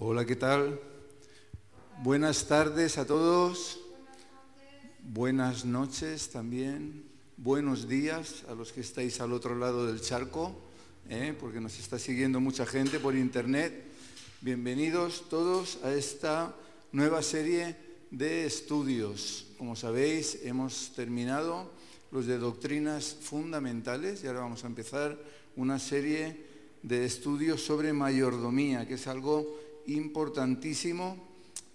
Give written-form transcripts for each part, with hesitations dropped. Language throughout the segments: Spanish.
Hola, ¿qué tal? Buenas tardes a todos. Buenas noches también. Buenos días a los que estáis al otro lado del charco, porque nos está siguiendo mucha gente por internet. Bienvenidos todos a esta nueva serie de estudios. Como sabéis, hemos terminado los de doctrinas fundamentales y ahora vamos a empezar una serie de estudios sobre mayordomía, que es algo importantísimo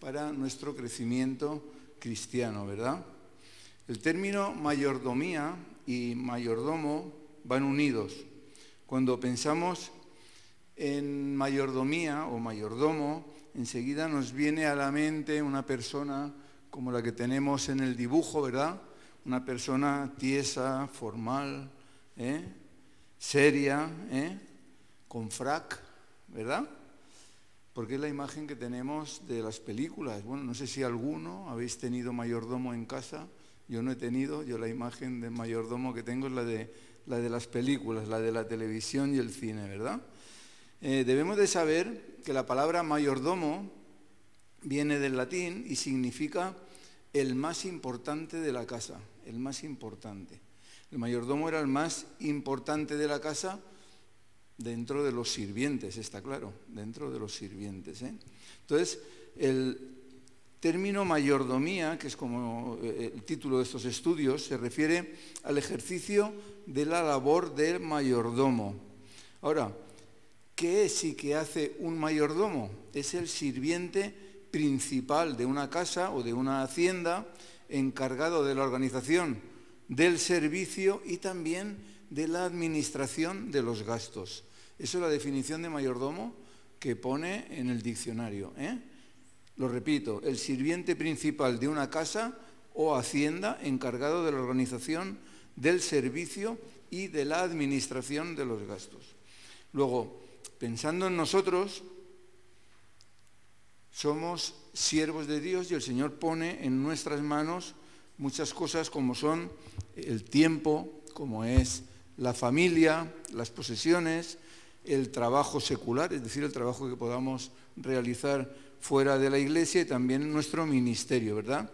para nuestro crecimiento cristiano, ¿verdad? El término mayordomía y mayordomo van unidos. Cuando pensamos en mayordomía o mayordomo, enseguida nos viene a la mente una persona como la que tenemos en el dibujo, ¿verdad? Una persona tiesa, formal, seria, con frac, ¿verdad? Porque es la imagen que tenemos de las películas. Bueno, no sé si alguno habéis tenido mayordomo en casa. Yo no he tenido. Yo la imagen de mayordomo que tengo es la de las películas, la de la televisión y el cine, ¿verdad? Debemos de saber que la palabra mayordomo viene del latín y significa el más importante de la casa, el más importante. El mayordomo era el más importante de la casa dentro de los sirvientes, está claro, dentro de los sirvientes. Entonces, el término mayordomía, que es como el título de estos estudios, se refiere al ejercicio de la labor del mayordomo. Ahora, ¿qué es y qué hace un mayordomo? Es el sirviente principal de una casa o de una hacienda, encargado de la organización del servicio y también de la administración de los gastos. Esa es la definición de mayordomo que pone en el diccionario. Lo repito, el sirviente principal de una casa o hacienda encargado de la organización del servicio y de la administración de los gastos. Luego, pensando en nosotros, somos siervos de Dios y el Señor pone en nuestras manos muchas cosas como son el tiempo, como es la familia, las posesiones, el trabajo secular, es decir, el trabajo que podamos realizar fuera de la iglesia y también nuestro ministerio, ¿verdad?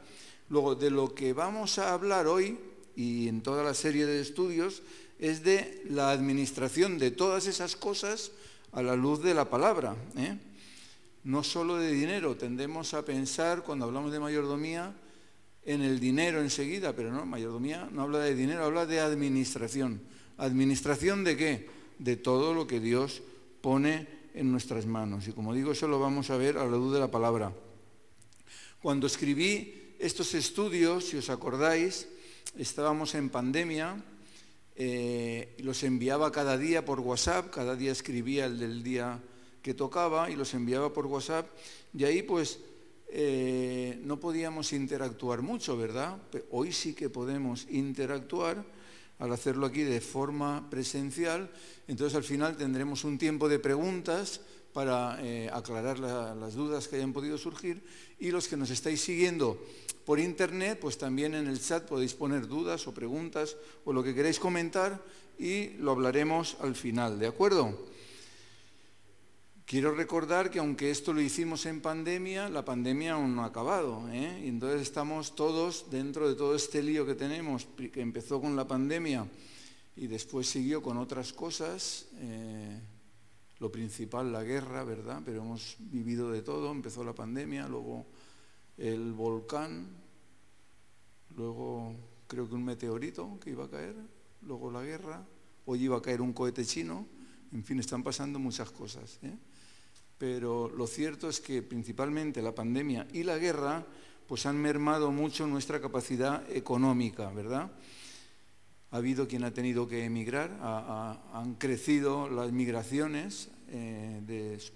Luego, de lo que vamos a hablar hoy y en toda la serie de estudios es de la administración de todas esas cosas a la luz de la palabra, No solo de dinero, tendemos a pensar cuando hablamos de mayordomía en el dinero enseguida, pero no, mayordomía no habla de dinero, habla de administración. ¿Administración de qué? De todo lo que Dios pone en nuestras manos. Y como digo, eso lo vamos a ver a la luz de la palabra. Cuando escribí estos estudios, si os acordáis, estábamos en pandemia, los enviaba cada día por WhatsApp, cada día escribía el del día que tocaba y los enviaba por WhatsApp, y ahí pues no podíamos interactuar mucho, ¿verdad? Hoy sí que podemos interactuar al hacerlo aquí de forma presencial. Entonces al final tendremos un tiempo de preguntas para aclarar las dudas que hayan podido surgir, y los que nos estáis siguiendo por internet, pues también en el chat podéis poner dudas o preguntas o lo que queráis comentar y lo hablaremos al final, ¿de acuerdo? Quiero recordar que aunque esto lo hicimos en pandemia, la pandemia aún no ha acabado, Y entonces estamos todos dentro de todo este lío que tenemos, que empezó con la pandemia y después siguió con otras cosas, lo principal, la guerra, ¿verdad? Pero hemos vivido de todo. Empezó la pandemia, luego el volcán, luego creo que un meteorito que iba a caer, luego la guerra, hoy iba a caer un cohete chino, en fin, están pasando muchas cosas, Pero lo cierto es que principalmente la pandemia y la guerra pues han mermado mucho nuestra capacidad económica, ¿verdad? Ha habido quien ha tenido que emigrar, han crecido las migraciones,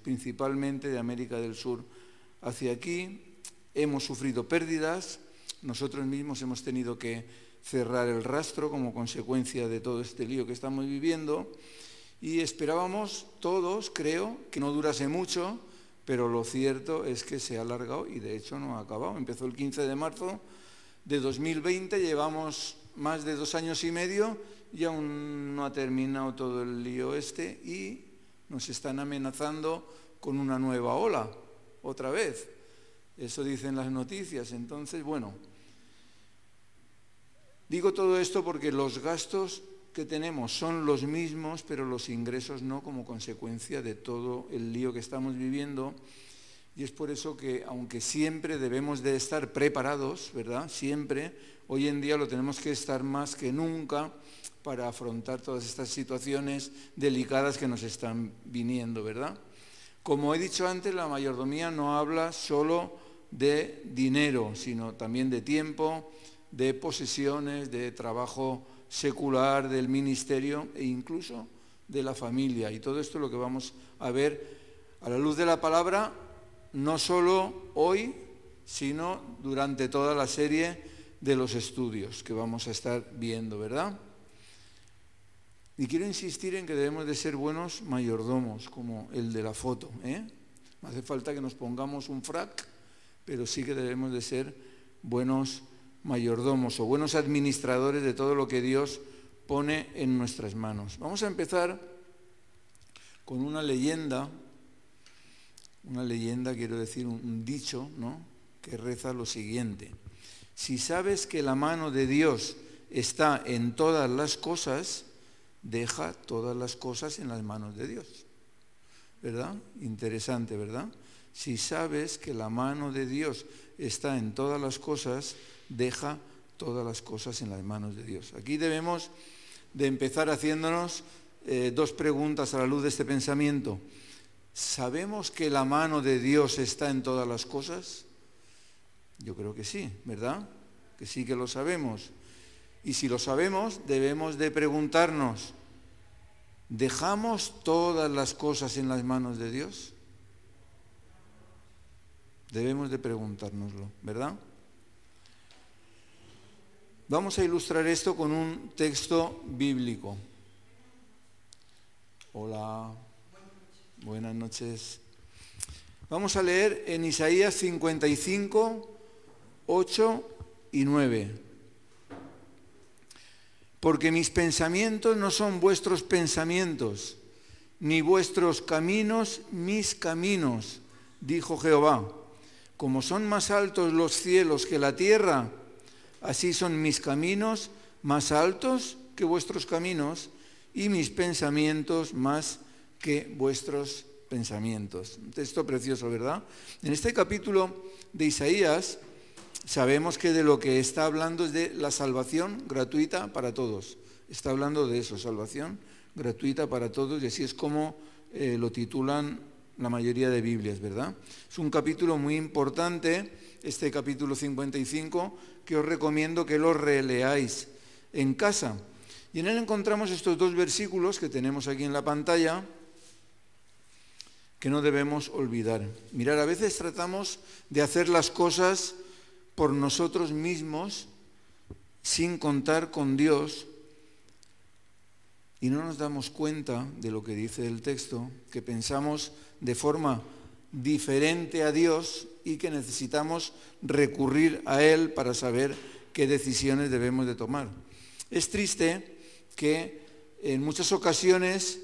principalmente de América del Sur hacia aquí. Hemos sufrido pérdidas, nosotros mismos hemos tenido que cerrar el rastro como consecuencia de todo este lío que estamos viviendo. Y esperábamos todos, creo, que no durase mucho, pero lo cierto es que se ha alargado y de hecho no ha acabado. Empezó el 15 de marzo de 2020, llevamos más de 2 años y medio y aún no ha terminado todo el lío y nos están amenazando con una nueva ola. otra vez. Eso dicen las noticias. Entonces, bueno, digo todo esto porque los gastos que tenemos son los mismos, pero los ingresos no, como consecuencia de todo el lío que estamos viviendo. Y es por eso que, aunque siempre debemos de estar preparados, ¿verdad? Siempre, hoy en día lo tenemos que estar más que nunca para afrontar todas estas situaciones delicadas que nos están viniendo, ¿verdad? Como he dicho antes, la mayordomía no habla solo de dinero, sino también de tiempo, de posesiones, de trabajo secular, del ministerio e incluso de la familia. Y todo esto es lo que vamos a ver a la luz de la palabra, no solo hoy, sino durante toda la serie de los estudios que vamos a estar viendo, ¿verdad? Y quiero insistir en que debemos de ser buenos mayordomos, como el de la foto, ¿eh? No hace falta que nos pongamos un frac, pero sí que debemos de ser buenos mayordomos o buenos administradores de todo lo que Dios pone en nuestras manos. Vamos a empezar con una leyenda, quiero decir, un dicho, ¿no?, que reza lo siguiente: si sabes que la mano de Dios está en todas las cosas, deja todas las cosas en las manos de Dios. ¿Verdad? Interesante, ¿verdad? Si sabes que la mano de Dios está en todas las cosas, deja todas las cosas en las manos de Dios. Aquí debemos de empezar haciéndonos dos preguntas a la luz de este pensamiento. ¿Sabemos que la mano de Dios está en todas las cosas? Yo creo que sí, ¿verdad? Que sí que lo sabemos. Y si lo sabemos, debemos de preguntarnos, ¿dejamos todas las cosas en las manos de Dios? Debemos de preguntárnoslo, ¿verdad? Vamos a ilustrar esto con un texto bíblico. Hola, buenas noches. Vamos a leer en Isaías 55, 8 y 9. Porque mis pensamientos no son vuestros pensamientos, ni vuestros caminos mis caminos, dijo Jehová. Como son más altos los cielos que la tierra, así son mis caminos más altos que vuestros caminos, y mis pensamientos más que vuestros pensamientos. Un texto precioso, ¿verdad? En este capítulo de Isaías sabemos que de lo que está hablando es de la salvación gratuita para todos. Está hablando de eso, salvación gratuita para todos, y así es como lo titulan la mayoría de Biblias, ¿verdad? Es un capítulo muy importante, este capítulo 55, que os recomiendo que lo releáis en casa. Y en él encontramos estos dos versículos que tenemos aquí en la pantalla, que no debemos olvidar. Mirad, a veces tratamos de hacer las cosas por nosotros mismos, sin contar con Dios, y no nos damos cuenta de lo que dice el texto, que pensamos de forma diferente a Dios y que necesitamos recurrir a Él para saber qué decisiones debemos de tomar. Es triste que en muchas ocasiones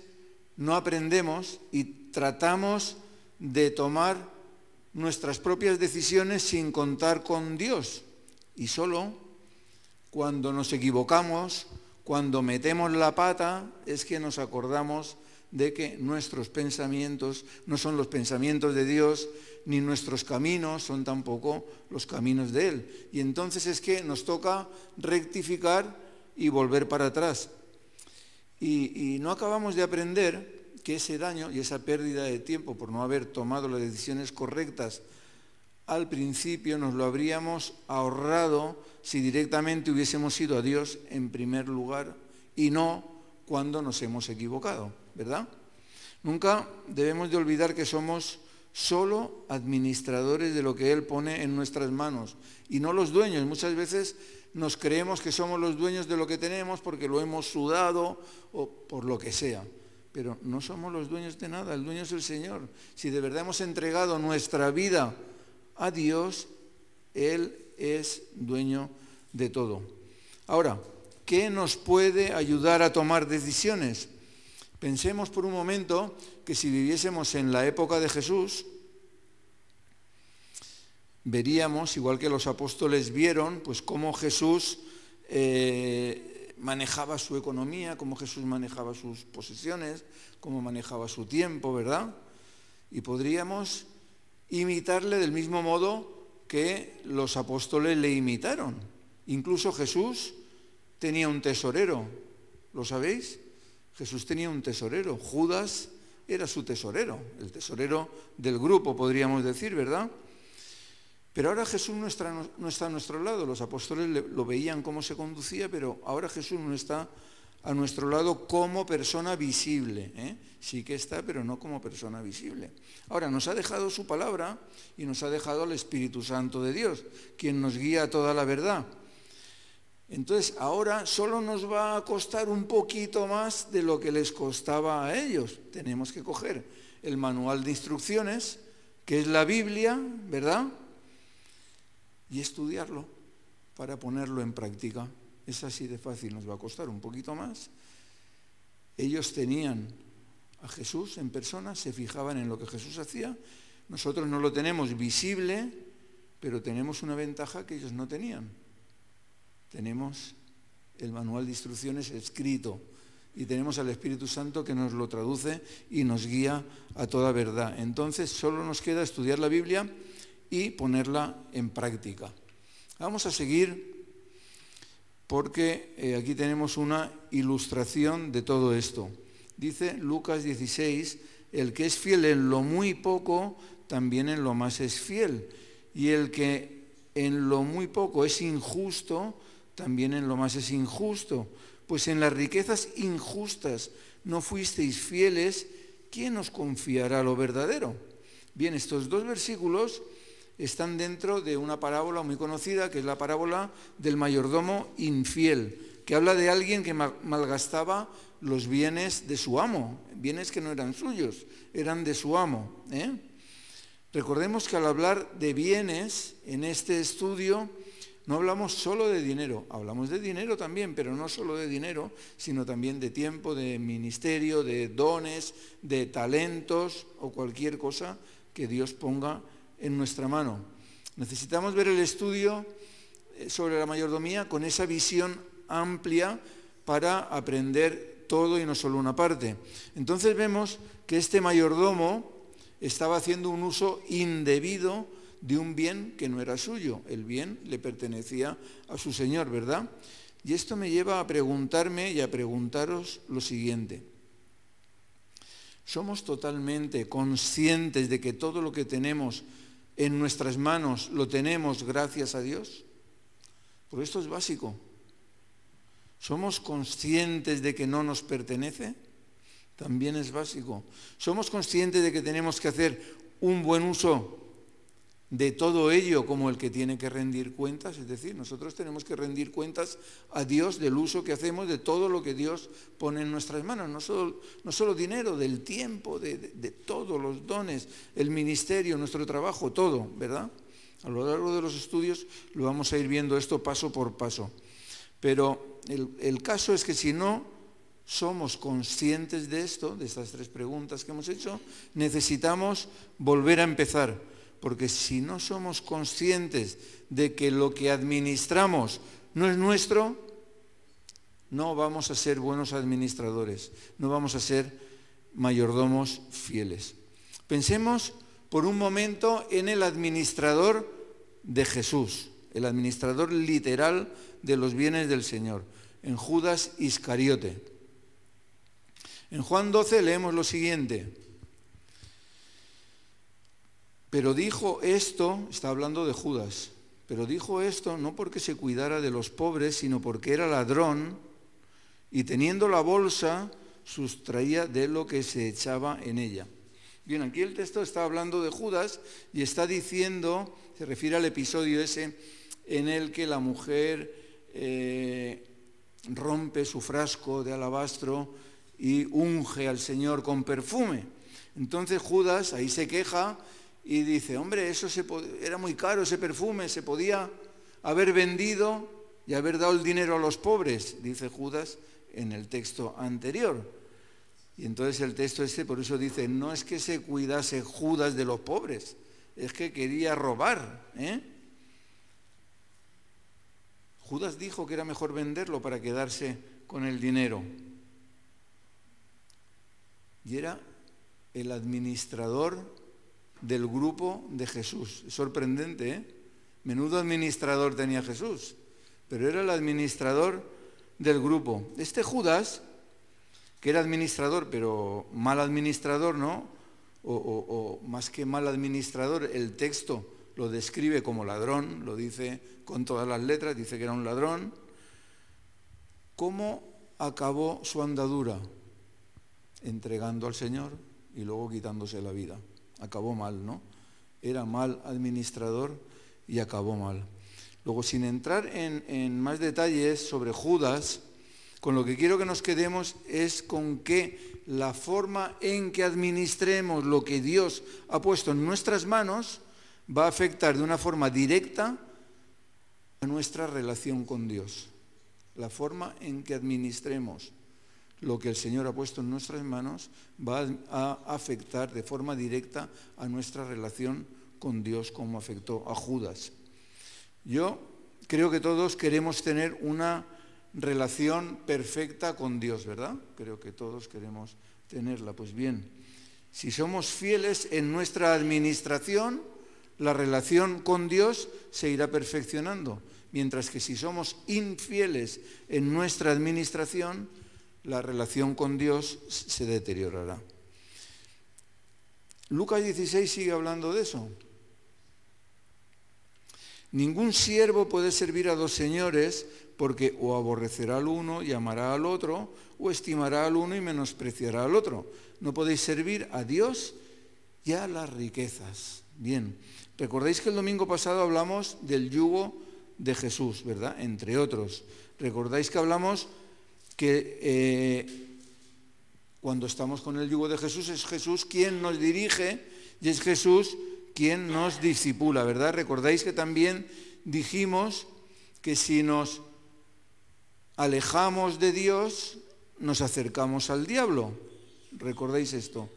no aprendemos y tratamos de tomar nuestras propias decisiones sin contar con Dios. Y solo cuando nos equivocamos, cuando metemos la pata, es que nos acordamos de que nuestros pensamientos no son los pensamientos de Dios, ni nuestros caminos son tampoco los caminos de Él. Y entonces es que nos toca rectificar y volver para atrás. Y no acabamos de aprender que ese daño y esa pérdida de tiempo por no haber tomado las decisiones correctas al principio nos lo habríamos ahorrado si directamente hubiésemos ido a Dios en primer lugar y no cuando nos hemos equivocado, ¿verdad? Nunca debemos de olvidar que somos solo administradores de lo que Él pone en nuestras manos y no los dueños. Muchas veces nos creemos que somos los dueños de lo que tenemos porque lo hemos sudado o por lo que sea. Pero no somos los dueños de nada, el dueño es el Señor. Si de verdad hemos entregado nuestra vida a Dios, Él es dueño de todo. Ahora, ¿qué nos puede ayudar a tomar decisiones? Pensemos por un momento que si viviésemos en la época de Jesús, veríamos, igual que los apóstoles vieron, pues cómo Jesús manejaba su economía, cómo Jesús manejaba sus posesiones, cómo manejaba su tiempo, ¿verdad? Y podríamos imitarle del mismo modo que los apóstoles le imitaron. Incluso Jesús tenía un tesorero, ¿lo sabéis? Jesús tenía un tesorero, Judas era su tesorero, el tesorero del grupo, podríamos decir, ¿verdad? Pero ahora Jesús no está a nuestro lado. Los apóstoles lo veían cómo se conducía, pero ahora Jesús no está a nuestro lado como persona visible. Sí que está, pero no como persona visible. Ahora, nos ha dejado su palabra y nos ha dejado el Espíritu Santo de Dios, quien nos guía a toda la verdad. Entonces, ahora solo nos va a costar un poquito más de lo que les costaba a ellos. Tenemos que coger el manual de instrucciones, que es la Biblia, ¿verdad?, y estudiarlo para ponerlo en práctica. Es así de fácil, nos va a costar un poquito más. Ellos tenían a Jesús en persona, se fijaban en lo que Jesús hacía. Nosotros no lo tenemos visible, pero tenemos una ventaja que ellos no tenían. Tenemos el manual de instrucciones escrito y tenemos al Espíritu Santo que nos lo traduce y nos guía a toda verdad. Entonces solo nos queda estudiar la Biblia y ponerla en práctica. Vamos a seguir porque aquí tenemos una ilustración de todo esto. Dice Lucas 16, el que es fiel en lo muy poco, también en lo más es fiel. Y el que en lo muy poco es injusto, también en lo más es injusto. Pues en las riquezas injustas no fuisteis fieles, ¿quién os confiará lo verdadero? Bien, estos dos versículos están dentro de una parábola muy conocida, que es la parábola del mayordomo infiel, que habla de alguien que malgastaba los bienes de su amo, bienes que no eran suyos, eran de su amo. Recordemos que al hablar de bienes en este estudio no hablamos solo de dinero, hablamos de dinero también, pero no solo de dinero, sino también de tiempo, de ministerio, de dones, de talentos o cualquier cosa que Dios ponga en nuestra mano. Necesitamos ver el estudio sobre la mayordomía con esa visión amplia para aprender todo y no solo una parte. Entonces vemos que este mayordomo estaba haciendo un uso indebido de un bien que no era suyo. El bien le pertenecía a su señor, ¿verdad? Y esto me lleva a preguntarme y a preguntaros lo siguiente. ¿Somos totalmente conscientes de que todo lo que tenemos en nuestras manos lo tenemos gracias a Dios? Porque esto es básico. ¿Somos conscientes de que no nos pertenece? También es básico. ¿Somos conscientes de que tenemos que hacer un buen uso de todo ello como el que tiene que rendir cuentas? Es decir, nosotros tenemos que rendir cuentas a Dios del uso que hacemos de todo lo que Dios pone en nuestras manos, no solo dinero, del tiempo, de todos los dones, el ministerio, nuestro trabajo, todo, ¿verdad? A lo largo de los estudios lo vamos a ir viendo esto paso por paso. Pero el caso es que si no somos conscientes de esto, de estas tres preguntas que hemos hecho, necesitamos volver a empezar. Porque si no somos conscientes de que lo que administramos no es nuestro, no vamos a ser buenos administradores, no vamos a ser mayordomos fieles. Pensemos por un momento en el administrador de Jesús, el administrador literal de los bienes del Señor, en Judas Iscariote. En Juan 12 leemos lo siguiente. Pero dijo esto, está hablando de Judas, pero dijo esto no porque se cuidara de los pobres, sino porque era ladrón y teniendo la bolsa sustraía de lo que se echaba en ella. Bien, aquí el texto está hablando de Judas y está diciendo, se refiere al episodio ese en el que la mujer rompe su frasco de alabastro y unge al Señor con perfume. Entonces Judas ahí se queja y dice, hombre, era muy caro ese perfume, se podía haber vendido y haber dado el dinero a los pobres, dice Judas en el texto anterior. Y entonces el texto por eso dice, no es que se cuidase Judas de los pobres, es que quería robar, Judas dijo que era mejor venderlo para quedarse con el dinero. Y era el administrador del grupo de Jesús. Es sorprendente, Menudo administrador tenía Jesús, pero era el administrador del grupo. Este Judas, que era administrador, pero mal administrador, ¿no? O más que mal administrador, el texto lo describe como ladrón, lo dice con todas las letras, dice que era un ladrón. ¿Cómo acabó su andadura? Entregando al Señor y luego quitándose la vida. Acabó mal, ¿no? Era mal administrador y acabó mal. Luego, sin entrar en más detalles sobre Judas, con lo que quiero que nos quedemos es con que la forma en que administremos lo que Dios ha puesto en nuestras manos va a afectar de una forma directa a nuestra relación con Dios. La forma en que administremos lo que el Señor ha puesto en nuestras manos va a afectar de forma directa a nuestra relación con Dios, como afectó a Judas. Yo creo que todos queremos tener una relación perfecta con Dios, ¿verdad? Creo que todos queremos tenerla. Pues bien, si somos fieles en nuestra administración, la relación con Dios se irá perfeccionando, mientras que si somos infieles en nuestra administración, la relación con Dios se deteriorará. Lucas 16 sigue hablando de eso. Ningún siervo puede servir a dos señores, porque o aborrecerá al uno y amará al otro, o estimará al uno y menospreciará al otro. No podéis servir a Dios y a las riquezas. Bien, recordáis que el domingo pasado hablamos del yugo de Jesús, ¿verdad? Entre otros. Recordáis que hablamos que cuando estamos con el yugo de Jesús es Jesús quien nos dirige y es Jesús quien nos discipula, ¿verdad? Recordáis que también dijimos que si nos alejamos de Dios, nos acercamos al diablo. ¿Recordáis esto?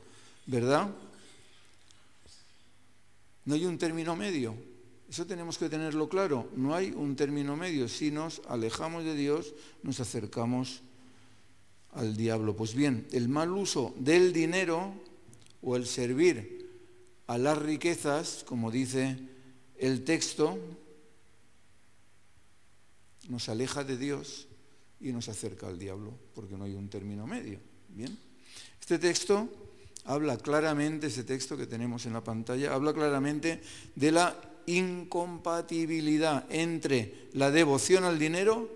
¿Verdad? No hay un término medio. Eso tenemos que tenerlo claro. No hay un término medio. Si nos alejamos de Dios, nos acercamos al diablo. Pues bien, el mal uso del dinero o el servir a las riquezas, como dice el texto, nos aleja de Dios y nos acerca al diablo, porque no hay un término medio. Bien, este texto habla claramente, ese texto que tenemos en la pantalla, habla claramente de la incompatibilidad entre la devoción al dinero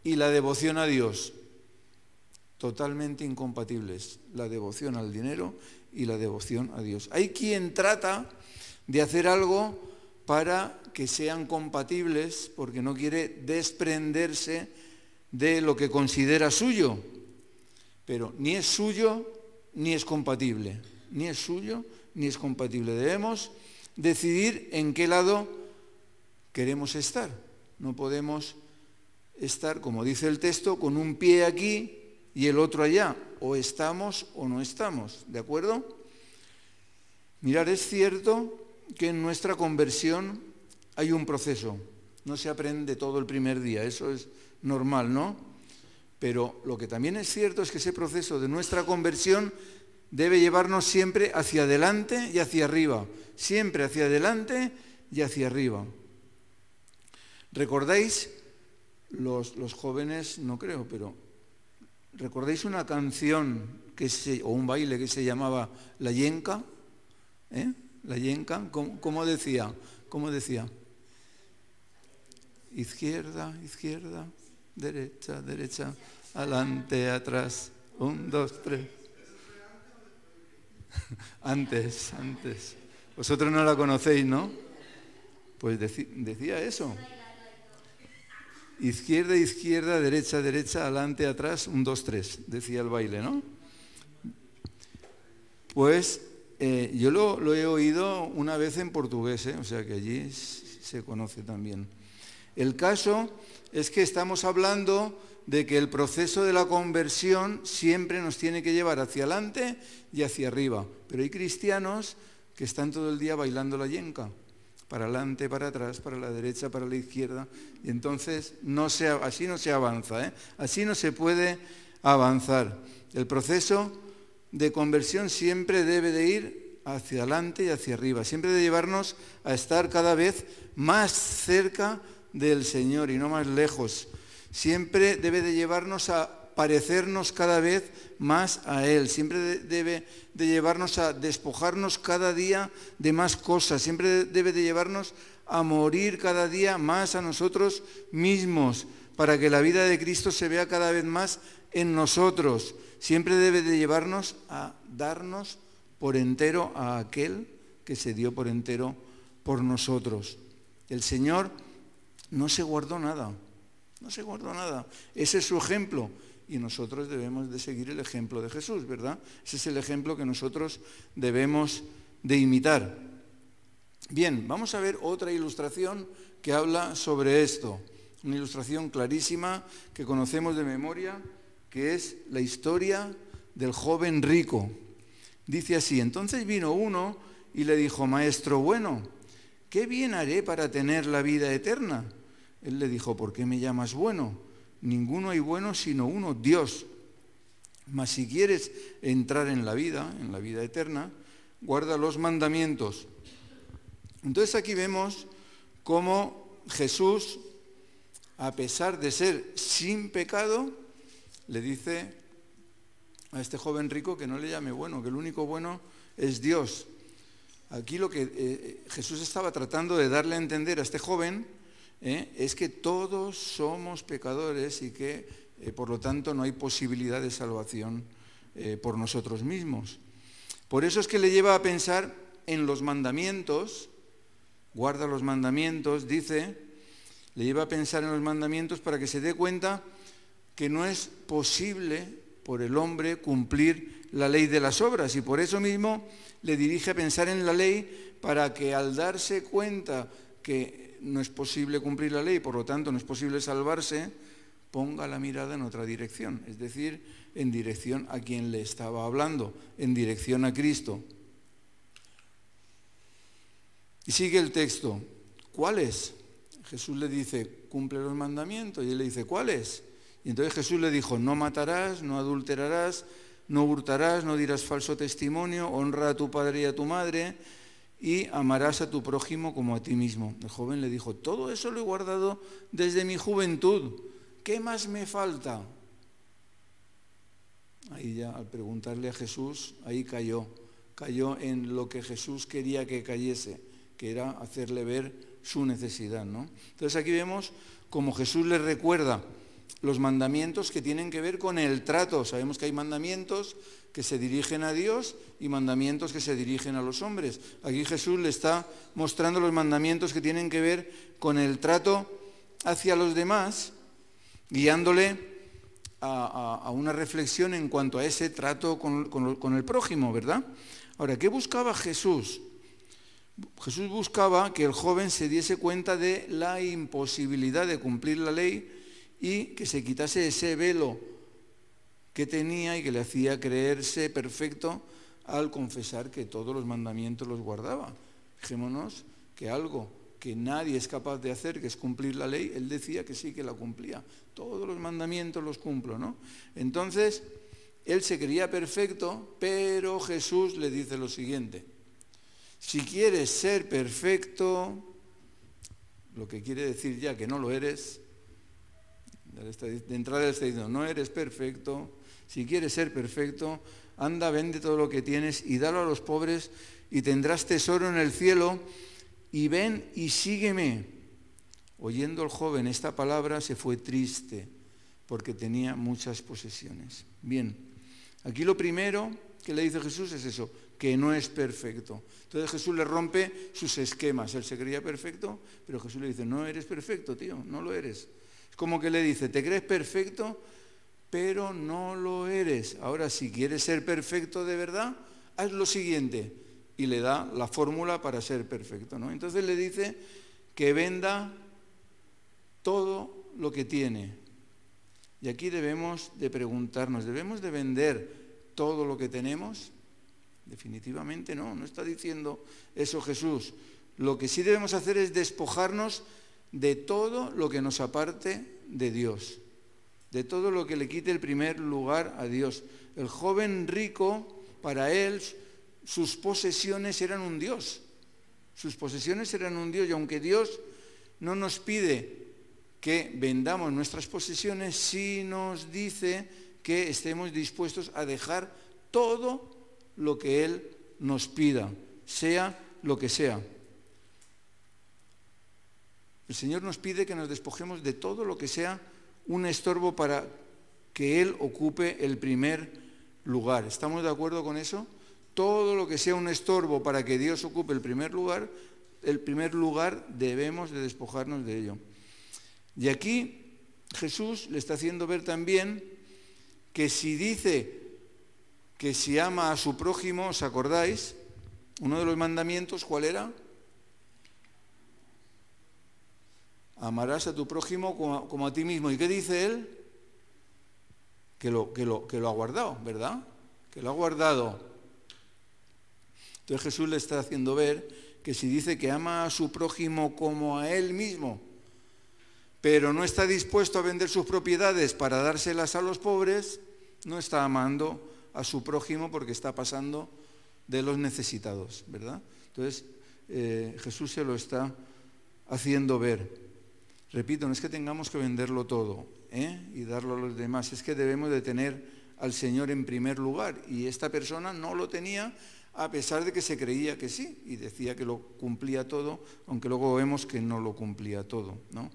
y la devoción a Dios. Totalmente incompatibles, la devoción al dinero y la devoción a Dios. Hay quien trata de hacer algo para que sean compatibles porque no quiere desprenderse de lo que considera suyo, pero ni es suyo ni es compatible, ni es suyo ni es compatible. Debemos decidir en qué lado queremos estar. No podemos estar, como dice el texto, con un pie aquí y el otro allá. O estamos o no estamos, ¿de acuerdo? Mirad, es cierto que en nuestra conversión hay un proceso. No se aprende todo el primer día, eso es normal, ¿no? Pero lo que también es cierto es que ese proceso de nuestra conversión debe llevarnos siempre hacia adelante y hacia arriba. Siempre hacia adelante y hacia arriba. ¿Recordáis? Los jóvenes, no creo, pero ¿recordáis una canción o un baile que se llamaba La Yenca? La Yenca, ¿cómo decía? ¿Cómo decía? Izquierda, izquierda, derecha, derecha, adelante, atrás, 1, 2, 3. Antes. Vosotros no la conocéis, ¿no? Pues decía eso. Izquierda, izquierda, derecha, derecha, adelante, atrás, 1, 2, 3, decía el baile, ¿no? Pues yo lo he oído una vez en portugués, o sea que allí se conoce también. El caso es que estamos hablando de que el proceso de la conversión siempre nos tiene que llevar hacia adelante y hacia arriba. Pero hay cristianos que están todo el día bailando la yenca, para adelante, para atrás, para la derecha, para la izquierda, y entonces así no se avanza, ¿eh? Así no se puede avanzar. El proceso de conversión siempre debe de ir hacia adelante y hacia arriba, siempre debe llevarnos a estar cada vez más cerca del Señor y no más lejos. Siempre debe de llevarnos a parecernos cada vez más a Él, siempre debe de llevarnos a despojarnos cada día de más cosas, siempre debe de llevarnos a morir cada día más a nosotros mismos, para que la vida de Cristo se vea cada vez más en nosotros. Siempre debe de llevarnos a darnos por entero a aquel que se dio por entero por nosotros. El Señor no se guardó nada, no se guardó nada. Ese es su ejemplo. Y nosotros debemos de seguir el ejemplo de Jesús, ¿verdad? Ese es el ejemplo que nosotros debemos de imitar. Bien, vamos a ver otra ilustración que habla sobre esto. Una ilustración clarísima que conocemos de memoria, que es la historia del joven rico. Dice así: entonces vino uno y le dijo: Maestro bueno, ¿qué bien haré para tener la vida eterna? Él le dijo: ¿por qué me llamas bueno? Ninguno hay bueno sino uno, Dios. Mas si quieres entrar en la vida eterna, guarda los mandamientos. Entonces aquí vemos cómo Jesús, a pesar de ser sin pecado, le dice a este joven rico que no le llame bueno, que el único bueno es Dios. Aquí lo que Jesús estaba tratando de darle a entender a este joven es que todos somos pecadores y que por lo tanto no hay posibilidad de salvación por nosotros mismos. Por eso es que le lleva a pensar en los mandamientos, guarda los mandamientos, dice, le lleva a pensar en los mandamientos para que se dé cuenta que no es posible por el hombre cumplir la ley de las obras, y por eso mismo le dirige a pensar en la ley para que, al darse cuenta que no es posible cumplir la ley, por lo tanto no es posible salvarse, ponga la mirada en otra dirección, es decir, en dirección a quien le estaba hablando, en dirección a Cristo. Y sigue el texto: ¿cuáles? Jesús le dice: cumple los mandamientos, y él le dice: ¿cuáles? Y entonces Jesús le dijo: no matarás, no adulterarás, no hurtarás, no dirás falso testimonio, honra a tu padre y a tu madre, y amarás a tu prójimo como a ti mismo. El joven le dijo: todo eso lo he guardado desde mi juventud, ¿qué más me falta? Ahí ya, al preguntarle a Jesús, ahí cayó en lo que Jesús quería que cayese, que era hacerle ver su necesidad, ¿no? Entonces aquí vemos cómo Jesús le recuerda los mandamientos que tienen que ver con el trato. Sabemos que hay mandamientos que se dirigen a Dios y mandamientos que se dirigen a los hombres. Aquí Jesús le está mostrando los mandamientos que tienen que ver con el trato hacia los demás, guiándole a una reflexión en cuanto a ese trato con el prójimo, ¿verdad? Ahora, ¿qué buscaba Jesús? Jesús buscaba que el joven se diese cuenta de la imposibilidad de cumplir la ley y que se quitase ese velo que tenía y que le hacía creerse perfecto al confesar que todos los mandamientos los guardaba. Fijémonos que algo que nadie es capaz de hacer, que es cumplir la ley, él decía que sí, que la cumplía. Todos los mandamientos los cumplo, ¿no? Entonces, él se creía perfecto, pero Jesús le dice lo siguiente: si quieres ser perfecto, lo que quiere decir ya que no lo eres, de entrada le está diciendo: no eres perfecto. Si quieres ser perfecto, anda, vende todo lo que tienes y dalo a los pobres y tendrás tesoro en el cielo, y ven y sígueme. Oyendo el joven esta palabra se fue triste porque tenía muchas posesiones. Bien, aquí lo primero que le dice Jesús es eso, que no es perfecto. Entonces Jesús le rompe sus esquemas. Él se creía perfecto, pero Jesús le dice: no eres perfecto, tío, no lo eres. Es como que le dice: te crees perfecto, pero no lo eres. Ahora, si quieres ser perfecto de verdad, haz lo siguiente. Y le da la fórmula para ser perfecto, ¿no? Entonces le dice que venda todo lo que tiene. Y aquí debemos de preguntarnos: ¿debemos de vender todo lo que tenemos? Definitivamente no, no está diciendo eso Jesús. Lo que sí debemos hacer es despojarnos de todo lo que nos aparte de Dios, de todo lo que le quite el primer lugar a Dios. El joven rico, para él, sus posesiones eran un Dios. Sus posesiones eran un Dios, y aunque Dios no nos pide que vendamos nuestras posesiones, sí nos dice que estemos dispuestos a dejar todo lo que Él nos pida, sea lo que sea. El Señor nos pide que nos despojemos de todo lo que sea un estorbo para que Él ocupe el primer lugar. ¿Estamos de acuerdo con eso? Todo lo que sea un estorbo para que Dios ocupe el primer lugar debemos de despojarnos de ello. Y aquí Jesús le está haciendo ver también que si dice que si ama a su prójimo, ¿os acordáis? Uno de los mandamientos, ¿cuál era? Amarás a tu prójimo como a ti mismo. ¿Y qué dice él? Que lo ha guardado, ¿verdad? Que lo ha guardado. Entonces Jesús le está haciendo ver que si dice que ama a su prójimo como a él mismo, pero no está dispuesto a vender sus propiedades para dárselas a los pobres, no está amando a su prójimo porque está pasando de los necesitados, ¿verdad? Entonces Jesús se lo está haciendo ver. Repito, no es que tengamos que venderlo todo y darlo a los demás, es que debemos de tener al Señor en primer lugar, y esta persona no lo tenía a pesar de que se creía que sí y decía que lo cumplía todo, aunque luego vemos que no lo cumplía todo, ¿no?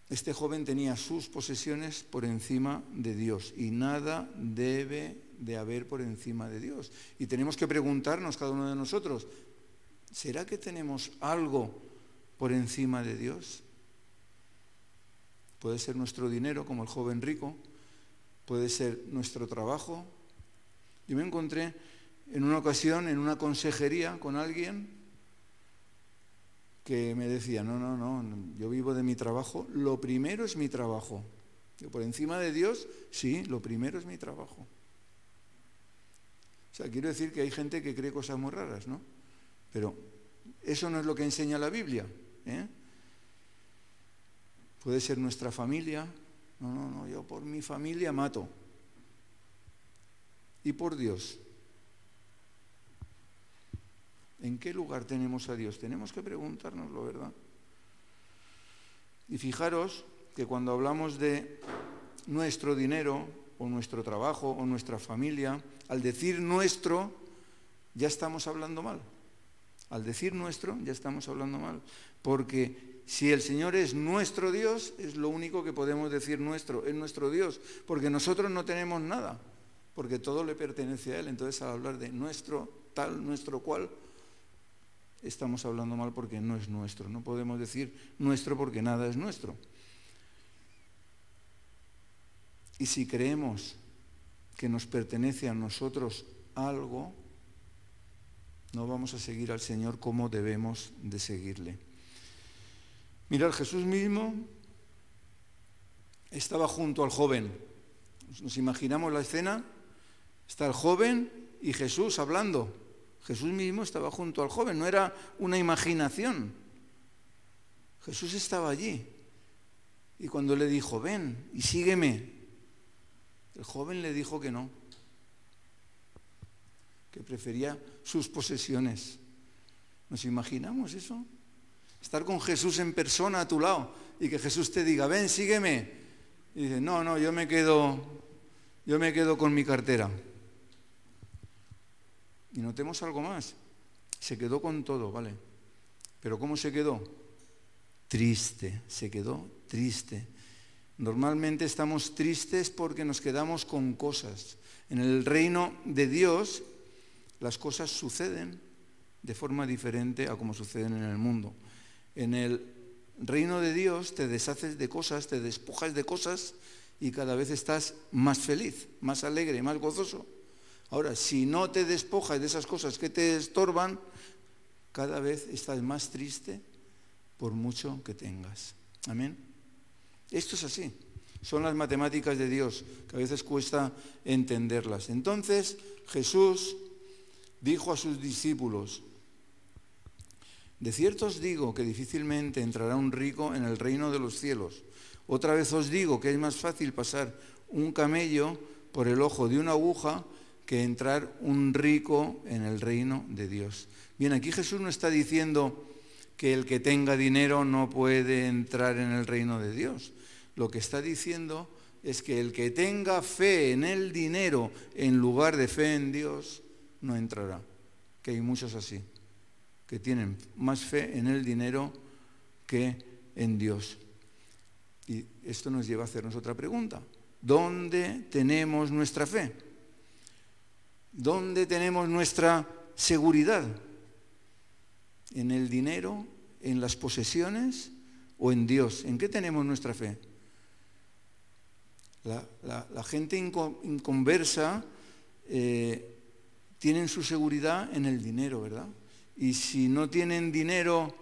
Este joven tenía sus posesiones por encima de Dios, y nada debe de haber por encima de Dios. Y tenemos que preguntarnos cada uno de nosotros, ¿será que tenemos algo por encima de Dios? Puede ser nuestro dinero, como el joven rico, puede ser nuestro trabajo. Yo me encontré en una ocasión en una consejería con alguien que me decía, no, yo vivo de mi trabajo, lo primero es mi trabajo. Yo, por encima de Dios, sí, lo primero es mi trabajo. O sea, quiero decir que hay gente que cree cosas muy raras, ¿no? Pero eso no es lo que enseña la Biblia, ¿eh? Puede ser nuestra familia. No, yo por mi familia mato. ¿Y por Dios? ¿En qué lugar tenemos a Dios? Tenemos que preguntárnoslo, ¿verdad? Y fijaros que cuando hablamos de nuestro dinero, o nuestro trabajo, o nuestra familia, al decir nuestro, ya estamos hablando mal. Al decir nuestro, ya estamos hablando mal. Porque si el Señor es nuestro Dios, es lo único que podemos decir nuestro, es nuestro Dios. Porque nosotros no tenemos nada, porque todo le pertenece a Él. Entonces, al hablar de nuestro, tal, nuestro cual, estamos hablando mal porque no es nuestro. No podemos decir nuestro porque nada es nuestro. Y si creemos que nos pertenece a nosotros algo, no vamos a seguir al Señor como debemos de seguirle. Mirad, Jesús mismo estaba junto al joven. Nos imaginamos la escena, está el joven y Jesús hablando. Jesús mismo estaba junto al joven, no era una imaginación. Jesús estaba allí. Y cuando le dijo, ven y sígueme, el joven le dijo que no, que prefería sus posesiones. ¿Nos imaginamos eso? Estar con Jesús en persona a tu lado y que Jesús te diga, ven, sígueme. Y dice, no, yo me quedo con mi cartera. Y notemos algo más. Se quedó con todo, ¿vale? Pero ¿cómo se quedó? Triste, se quedó triste. Normalmente estamos tristes porque nos quedamos con cosas. En el reino de Dios, las cosas suceden de forma diferente a como suceden en el mundo. En el reino de Dios te deshaces de cosas, te despojas de cosas y cada vez estás más feliz, más alegre, más gozoso. Ahora, si no te despojas de esas cosas que te estorban, cada vez estás más triste por mucho que tengas. Amén. Esto es así. Son las matemáticas de Dios, que a veces cuesta entenderlas. Entonces Jesús dijo a sus discípulos: de cierto os digo que difícilmente entrará un rico en el reino de los cielos. Otra vez os digo que es más fácil pasar un camello por el ojo de una aguja que entrar un rico en el reino de Dios. Bien, aquí Jesús no está diciendo que el que tenga dinero no puede entrar en el reino de Dios. Lo que está diciendo es que el que tenga fe en el dinero en lugar de fe en Dios no entrará. Que hay muchos así, que tienen más fe en el dinero que en Dios. Y esto nos lleva a hacernos otra pregunta. ¿Dónde tenemos nuestra fe? ¿Dónde tenemos nuestra seguridad? ¿En el dinero, en las posesiones o en Dios? ¿En qué tenemos nuestra fe? La gente inconversa tienen su seguridad en el dinero, ¿verdad? Y si no tienen dinero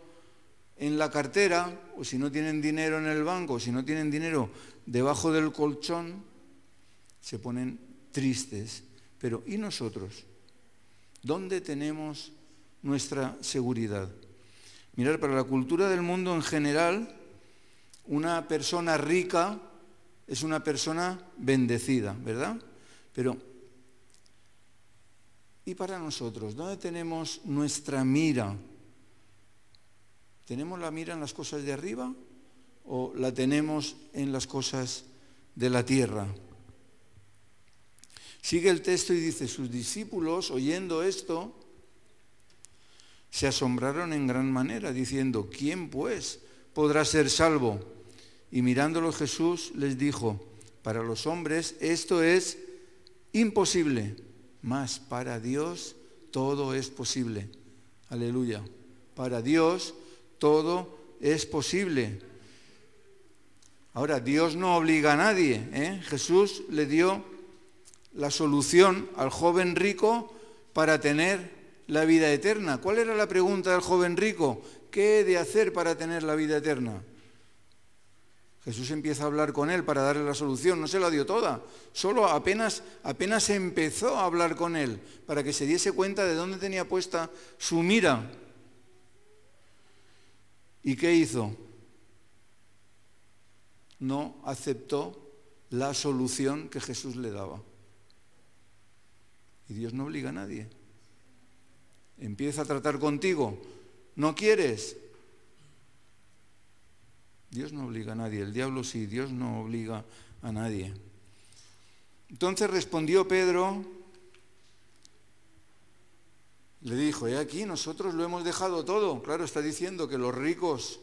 en la cartera, o si no tienen dinero en el banco, o si no tienen dinero debajo del colchón, se ponen tristes. Pero ¿y nosotros? ¿Dónde tenemos nuestra seguridad? Mirad, para la cultura del mundo en general, una persona rica es una persona bendecida, ¿verdad? Pero, ¿y para nosotros? ¿Dónde tenemos nuestra mira? ¿Tenemos la mira en las cosas de arriba o la tenemos en las cosas de la tierra? Sigue el texto y dice: sus discípulos, oyendo esto, se asombraron en gran manera, diciendo: ¿quién pues podrá ser salvo? Y mirándolos Jesús les dijo: para los hombres esto es imposible, mas para Dios todo es posible. Aleluya. Para Dios todo es posible. Ahora, Dios no obliga a nadie, ¿eh? Jesús le dio la solución al joven rico para tener la vida eterna. ¿Cuál era la pregunta del joven rico? ¿Qué he de hacer para tener la vida eterna? Jesús empieza a hablar con él para darle la solución. No se la dio toda, solo apenas empezó a hablar con él para que se diese cuenta de dónde tenía puesta su mira. ¿Y qué hizo? No aceptó la solución que Jesús le daba. Y Dios no obliga a nadie. Empieza a tratar contigo. ¿No quieres? Dios no obliga a nadie. El diablo sí, Dios no obliga a nadie. Entonces respondió Pedro, le dijo: he aquí, nosotros lo hemos dejado todo. Claro, está diciendo que los ricos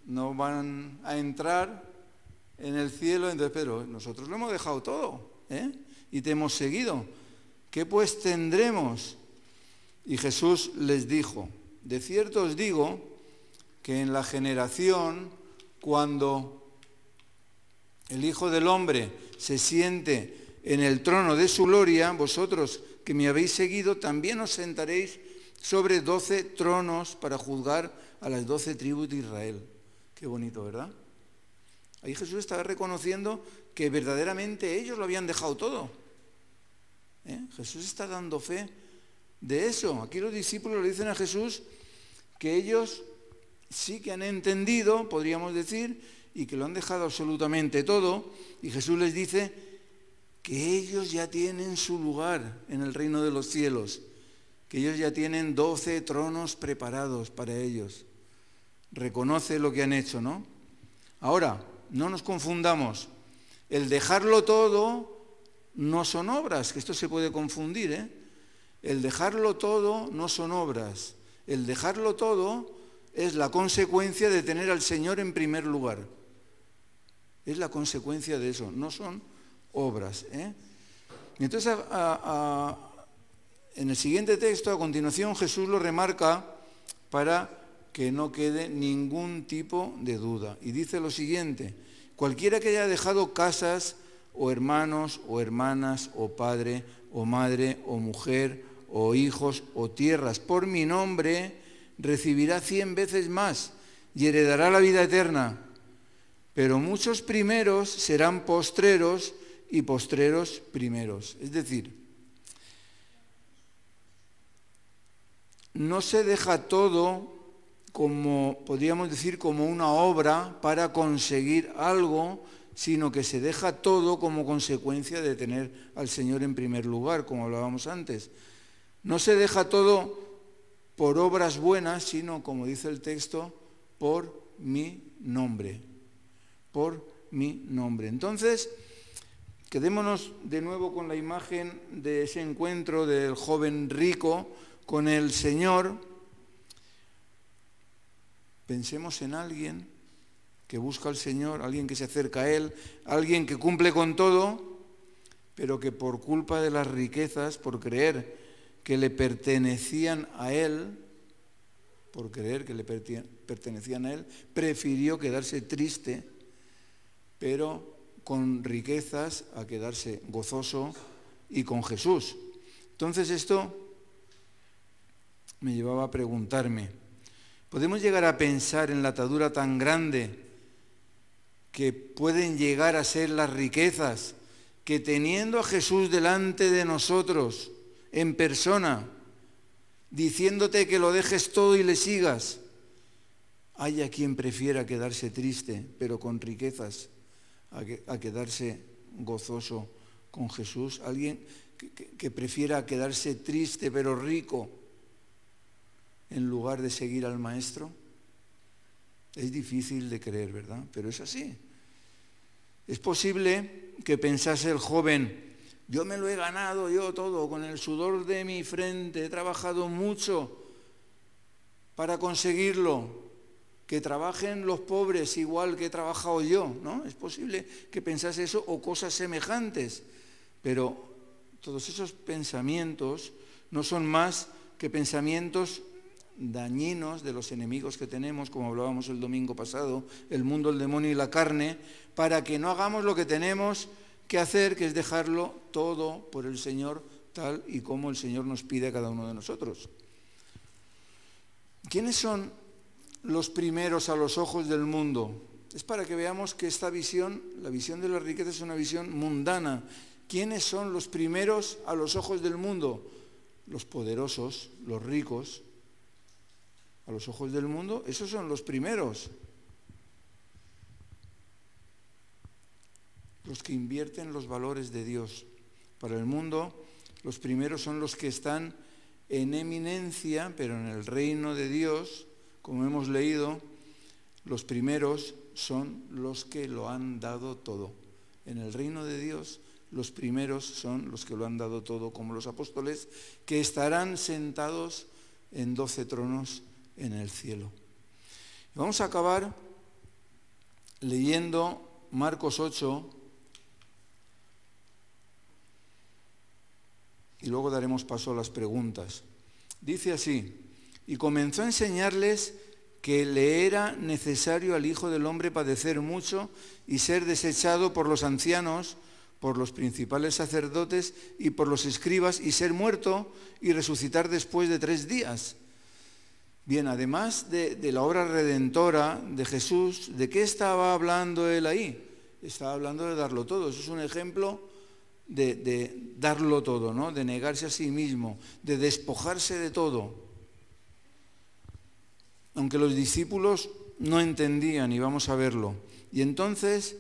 no van a entrar en el cielo. Entonces Pedro: nosotros lo hemos dejado todo, y te hemos seguido. ¿Qué pues tendremos? Y Jesús les dijo: de cierto os digo que en la generación, cuando el Hijo del Hombre se siente en el trono de su gloria, vosotros que me habéis seguido también os sentaréis sobre 12 tronos para juzgar a las 12 tribus de Israel. Qué bonito, ¿verdad? Ahí Jesús estaba reconociendo que verdaderamente ellos lo habían dejado todo. Jesús está dando fe de eso. Aquí los discípulos le dicen a Jesús que ellos sí que han entendido, podríamos decir, y que lo han dejado absolutamente todo. Y Jesús les dice que ellos ya tienen su lugar en el reino de los cielos, que ellos ya tienen 12 tronos preparados para ellos. Reconoce lo que han hecho, ¿no? Ahora, no nos confundamos. El dejarlo todo no son obras, que esto se puede confundir, ¿eh? El dejarlo todo no son obras. El dejarlo todo es la consecuencia de tener al Señor en primer lugar. Es la consecuencia de eso, no son obras, ¿eh? Entonces, en el siguiente texto, a continuación, Jesús lo remarca para que no quede ningún tipo de duda. Y dice lo siguiente: cualquiera que haya dejado casas, o hermanos, o hermanas, o padre, o madre, o mujer, o hijos, o tierras, por mi nombre, recibirá 100 veces más y heredará la vida eterna. pero muchos primeros serán postreros y postreros primeros. Es decir, no se deja todo como, podríamos decir, como una obra para conseguir algo, sino que se deja todo como consecuencia de tener al Señor en primer lugar, como hablábamos antes. No se deja todo por obras buenas, sino, como dice el texto, por mi nombre. Por mi nombre. Entonces, quedémonos de nuevo con la imagen de ese encuentro del joven rico con el Señor. Pensemos en alguien que busca al Señor, alguien que se acerca a Él, alguien que cumple con todo, pero que por culpa de las riquezas, por creer que le pertenecían a Él, prefirió quedarse triste, pero con riquezas, a quedarse gozoso y con Jesús. Entonces esto me llevaba a preguntarme, ¿podemos llegar a pensar en la atadura tan grande que pueden llegar a ser las riquezas, que teniendo a Jesús delante de nosotros, en persona, diciéndote que lo dejes todo y le sigas, haya quien prefiera quedarse triste, pero con riquezas, a quedarse gozoso con Jesús? Alguien que prefiera quedarse triste pero rico en lugar de seguir al Maestro. Es difícil de creer, ¿verdad? Pero es así. Es posible que pensase el joven, yo me lo he ganado yo todo con el sudor de mi frente, he trabajado mucho para conseguirlo, que trabajen los pobres igual que he trabajado yo, ¿no? Es posible que pensase eso o cosas semejantes, pero todos esos pensamientos no son más que pensamientos dañinos de los enemigos que tenemos, como hablábamos el domingo pasado, el mundo, el demonio y la carne, para que no hagamos lo que tenemos que hacer, que es dejarlo todo por el Señor, tal y como el Señor nos pide a cada uno de nosotros. ¿Quiénes son los primeros a los ojos del mundo? Es para que veamos que esta visión, la visión de la riqueza, es una visión mundana. ¿Quiénes son los primeros a los ojos del mundo? Los poderosos, los ricos. A los ojos del mundo, esos son los primeros. Los que invierten los valores de Dios. Para el mundo, los primeros son los que están en eminencia, pero en el reino de Dios, como hemos leído, los primeros son los que lo han dado todo. En el reino de Dios, los primeros son los que lo han dado todo, como los apóstoles, que estarán sentados en 12 tronos en el cielo. Vamos a acabar leyendo Marcos 8 y luego daremos paso a las preguntas. Dice así, y comenzó a enseñarles que le era necesario al Hijo del Hombre padecer mucho y ser desechado por los ancianos, por los principales sacerdotes y por los escribas, y ser muerto y resucitar después de 3 días. Bien, además de la obra redentora de Jesús, ¿de qué estaba hablando él ahí? Estaba hablando de darlo todo. Eso es un ejemplo de darlo todo, ¿no? De negarse a sí mismo, de despojarse de todo. Aunque los discípulos no entendían, y vamos a verlo. Y entonces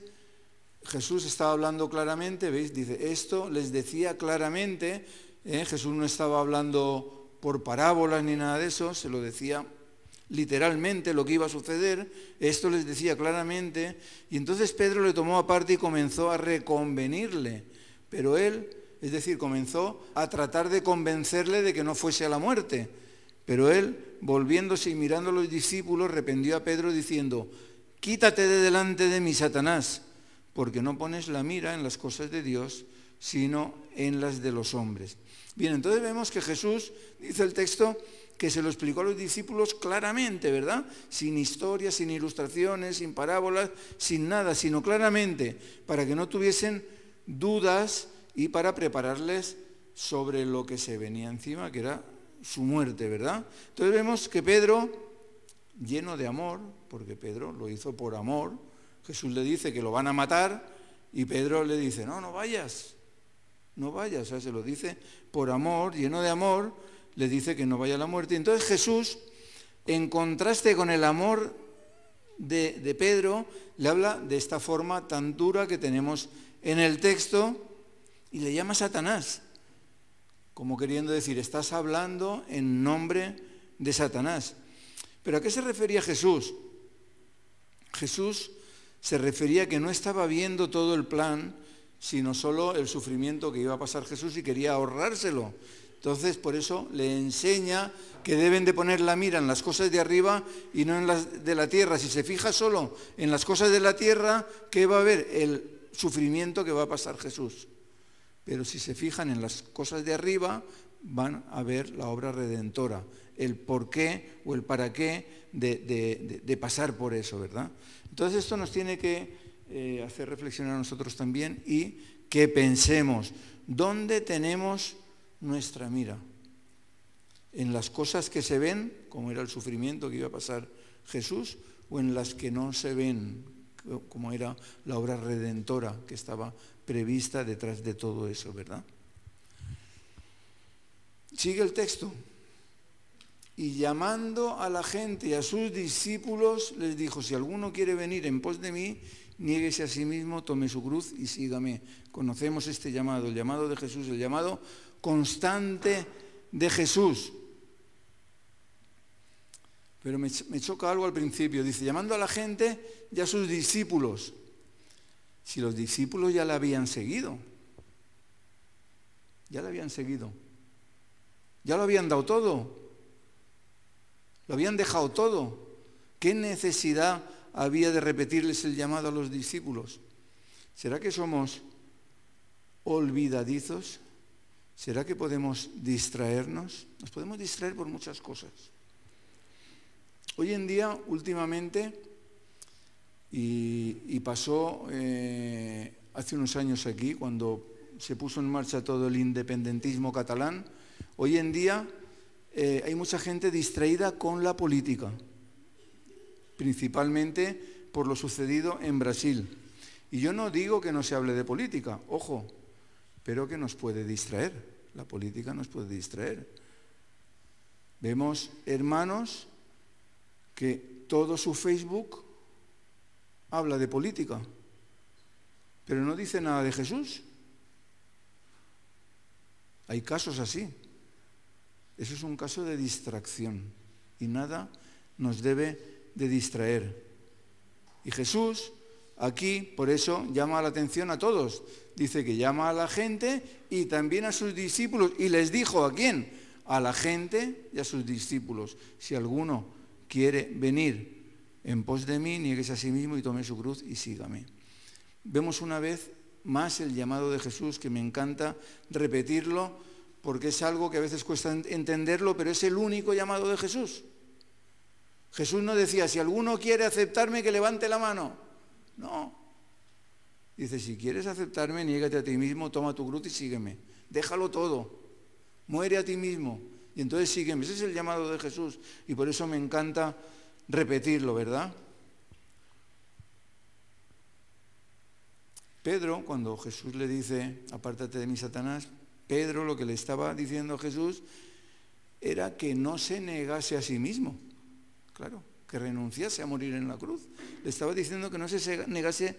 Jesús estaba hablando claramente, ¿veis? Dice, esto les decía claramente, Jesús no estaba hablando por parábolas ni nada de eso, se lo decía literalmente lo que iba a suceder, esto les decía claramente, y entonces Pedro le tomó aparte y comenzó a reconvenirle, pero él, es decir, comenzó a tratar de convencerle de que no fuese a la muerte, pero él, volviéndose y mirando a los discípulos, reprendió a Pedro diciendo, quítate de delante de mí, Satanás, porque no pones la mira en las cosas de Dios, sino en las de los hombres. Bien, entonces vemos que Jesús, dice el texto, que se lo explicó a los discípulos claramente, ¿verdad? Sin historias, sin ilustraciones, sin parábolas, sin nada, sino claramente, para que no tuviesen dudas y para prepararles sobre lo que se venía encima, que era su muerte, ¿verdad? Entonces vemos que Pedro, lleno de amor, porque Pedro lo hizo por amor, Jesús le dice que lo van a matar y Pedro le dice, no, no vayas, no vayas. O sea, se lo dice por amor, lleno de amor, le dice que no vaya a la muerte. Entonces Jesús, en contraste con el amor de Pedro, le habla de esta forma tan dura que tenemos en el texto y le llama Satanás, como queriendo decir, estás hablando en nombre de Satanás. ¿Pero a qué se refería Jesús? Jesús se refería a que no estaba viendo todo el plan, sino solo el sufrimiento que iba a pasar Jesús y quería ahorrárselo. Entonces, por eso le enseña que deben de poner la mira en las cosas de arriba y no en las de la tierra. Si se fija solo en las cosas de la tierra, ¿qué va a haber? El sufrimiento que va a pasar Jesús. Pero si se fijan en las cosas de arriba, van a ver la obra redentora, el por qué o el para qué de pasar por eso, ¿verdad? Entonces esto nos tiene que hacer reflexionar a nosotros también y que pensemos, ¿dónde tenemos nuestra mira? ¿En las cosas que se ven, como era el sufrimiento que iba a pasar Jesús, o en las que no se ven, como era la obra redentora que estaba prevista detrás de todo eso, ¿verdad? Sigue el texto. Y llamando a la gente y a sus discípulos, les dijo, si alguno quiere venir en pos de mí, niéguese a sí mismo, tome su cruz y sígame. Conocemos este llamado, el llamado de Jesús, el llamado constante de Jesús. Pero me choca algo al principio. Dice, llamando a la gente y a sus discípulos. Si los discípulos ya la habían seguido. Ya la habían seguido. Ya lo habían dado todo. Lo habían dejado todo. ¿Qué necesidad había de repetirles el llamado a los discípulos? ¿Será que somos olvidadizos? ¿Será que podemos distraernos? Nos podemos distraer por muchas cosas. Hoy en día, últimamente, y pasó hace unos años aquí, cuando se puso en marcha todo el independentismo catalán, hoy en día hay mucha gente distraída con la política, principalmente por lo sucedido en Brasil. Y yo no digo que no se hable de política, ojo, pero que nos puede distraer. La política nos puede distraer. Vemos hermanos que todo su Facebook habla de política, pero no dice nada de Jesús. Hay casos así. Eso es un caso de distracción y nada nos debe de distraer. Y Jesús aquí, por eso, llama la atención a todos. Dice que llama a la gente y también a sus discípulos. Y les dijo, ¿a quién? A la gente y a sus discípulos. Si alguno quiere venir en pos de mí, niéguese a sí mismo y tome su cruz y sígame. Vemos una vez más el llamado de Jesús, que me encanta repetirlo, porque es algo que a veces cuesta entenderlo, pero es el único llamado de Jesús. Jesús no decía, si alguno quiere aceptarme, que levante la mano. No. Dice, si quieres aceptarme, niégate a ti mismo, toma tu cruz y sígueme. Déjalo todo. Muere a ti mismo. Y entonces sígueme. Ese es el llamado de Jesús. Y por eso me encanta repetirlo, ¿verdad? Pedro, cuando Jesús le dice, apártate de mí, Satanás, Pedro lo que le estaba diciendo a Jesús era que no se negase a sí mismo. Claro, que renunciase a morir en la cruz. Le estaba diciendo que no se negase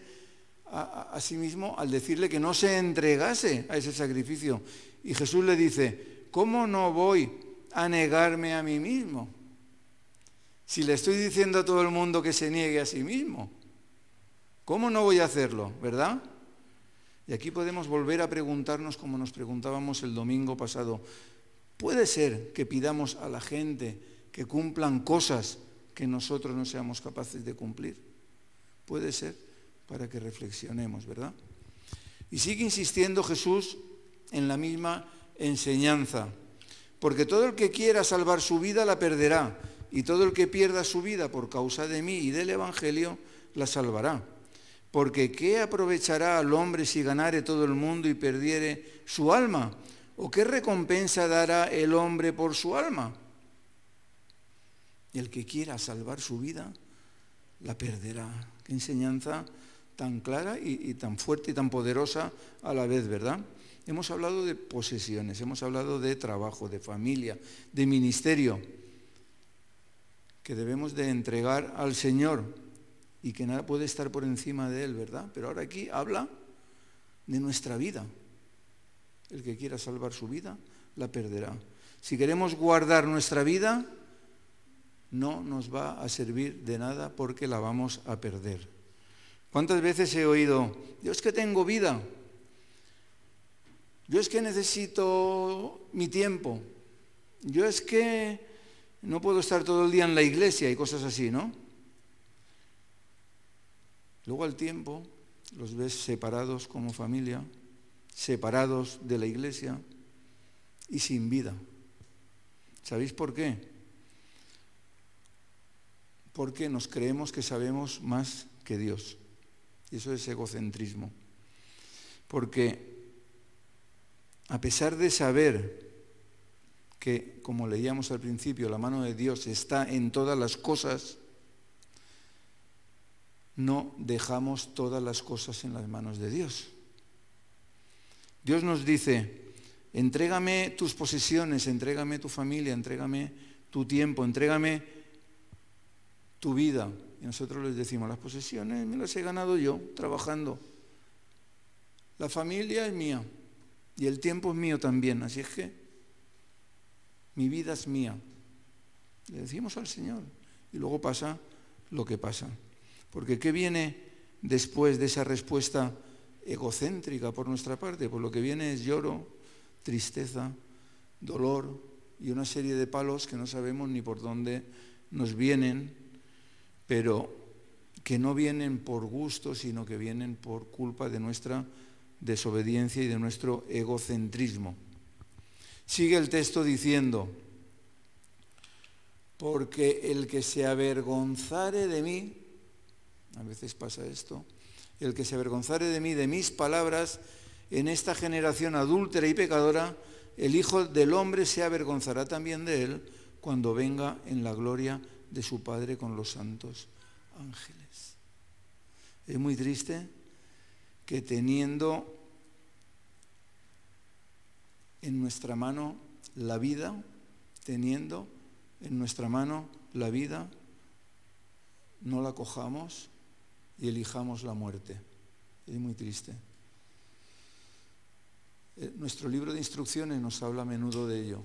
a sí mismo al decirle que no se entregase a ese sacrificio. Y Jesús le dice, ¿cómo no voy a negarme a mí mismo? Si le estoy diciendo a todo el mundo que se niegue a sí mismo, ¿cómo no voy a hacerlo? ¿Verdad? Y aquí podemos volver a preguntarnos como nos preguntábamos el domingo pasado. ¿Puede ser que pidamos a la gente que cumplan cosas que nosotros no seamos capaces de cumplir? Puede ser, para que reflexionemos, ¿verdad? Y sigue insistiendo Jesús en la misma enseñanza. Porque todo el que quiera salvar su vida la perderá, y todo el que pierda su vida por causa de mí y del Evangelio la salvará. Porque ¿qué aprovechará al hombre si ganare todo el mundo y perdiere su alma? ¿O qué recompensa dará el hombre por su alma? Y el que quiera salvar su vida, la perderá. Qué enseñanza tan clara y tan fuerte y tan poderosa a la vez, ¿verdad? Hemos hablado de posesiones, hemos hablado de trabajo, de familia, de ministerio, que debemos de entregar al Señor y que nada puede estar por encima de Él, ¿verdad? Pero ahora aquí habla de nuestra vida. El que quiera salvar su vida, la perderá. Si queremos guardar nuestra vida, no nos va a servir de nada porque la vamos a perder. ¿Cuántas veces he oído, yo es que tengo vida, yo es que necesito mi tiempo, yo es que no puedo estar todo el día en la iglesia y cosas así, ¿no? Luego al tiempo los ves separados como familia, separados de la iglesia y sin vida. ¿Sabéis por qué? Porque nos creemos que sabemos más que Dios. Y eso es egocentrismo. Porque a pesar de saber que, como leíamos al principio, la mano de Dios está en todas las cosas, no dejamos todas las cosas en las manos de Dios. Dios nos dice, entrégame tus posesiones, entrégame tu familia, entrégame tu tiempo, entrégame tu vida. Y nosotros les decimos, las posesiones me las he ganado yo, trabajando. La familia es mía y el tiempo es mío también, así es que mi vida es mía. Le decimos al Señor y luego pasa lo que pasa. Porque ¿qué viene después de esa respuesta egocéntrica por nuestra parte? Pues lo que viene es lloro, tristeza, dolor y una serie de palos que no sabemos ni por dónde nos vienen, pero que no vienen por gusto, sino que vienen por culpa de nuestra desobediencia y de nuestro egocentrismo. Sigue el texto diciendo, porque el que se avergonzare de mí, a veces pasa esto, el que se avergonzare de mí, de mis palabras, en esta generación adúltera y pecadora, el Hijo del Hombre se avergonzará también de él cuando venga en la gloria de su Padre con los santos ángeles. Es muy triste que teniendo en nuestra mano la vida, teniendo en nuestra mano la vida, no la cojamos y elijamos la muerte. Es muy triste. Nuestro libro de instrucciones nos habla a menudo de ello,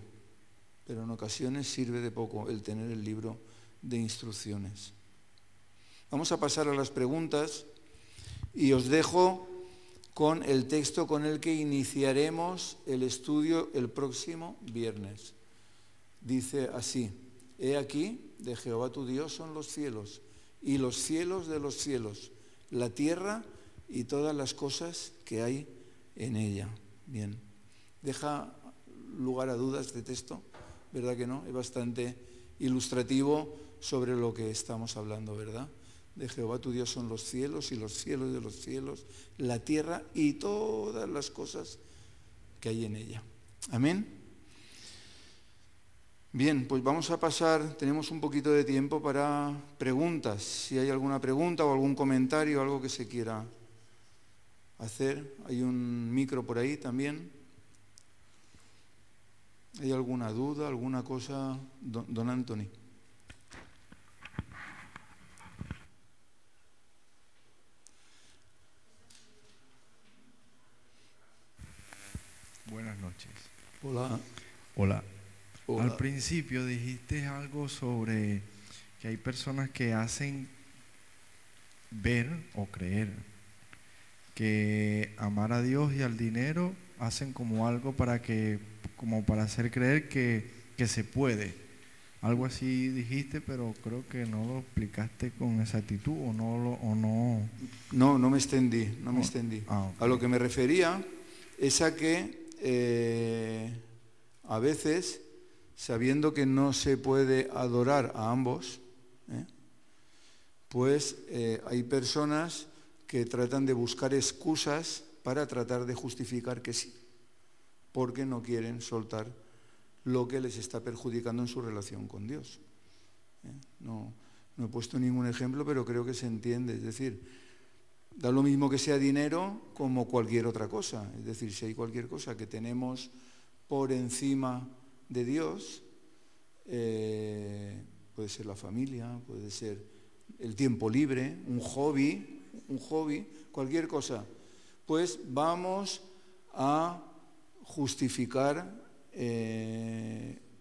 pero en ocasiones sirve de poco el tener el libro de instrucciones. Vamos a pasar a las preguntas y os dejo con el texto con el que iniciaremos el estudio el próximo viernes. Dice así, he aquí, de Jehová tu Dios son los cielos y los cielos de los cielos, la tierra y todas las cosas que hay en ella. Bien, deja lugar a dudas de texto, ¿verdad que no? Es bastante ilustrativo sobre lo que estamos hablando, ¿verdad? De Jehová tu Dios son los cielos y los cielos de los cielos, la tierra y todas las cosas que hay en ella. Amén. Bien, pues vamos a pasar, tenemos un poquito de tiempo para preguntas. Si hay alguna pregunta o algún comentario, algo que se quiera hacer. Hay un micro por ahí también. ¿Hay alguna duda, alguna cosa? Don Anthony. Buenas noches. Hola. Hola. Hola. Al principio dijiste algo sobre que hay personas que hacen ver o creer que amar a Dios y al dinero hacen como algo como para hacer creer que se puede. Algo así dijiste, pero creo que no lo explicaste con exactitud o no. No me extendí, no me extendí. Okay. A lo que me refería es a que a veces, sabiendo que no se puede adorar a ambos, pues hay personas que tratan de buscar excusas para tratar de justificar que sí, porque no quieren soltar lo que les está perjudicando en su relación con Dios. No he puesto ningún ejemplo, pero creo que se entiende. Es decir, da lo mismo que sea dinero como cualquier otra cosa. Es decir, si hay cualquier cosa que tenemos por encima de Dios, puede ser la familia, puede ser el tiempo libre, un hobby, cualquier cosa, pues vamos a justificar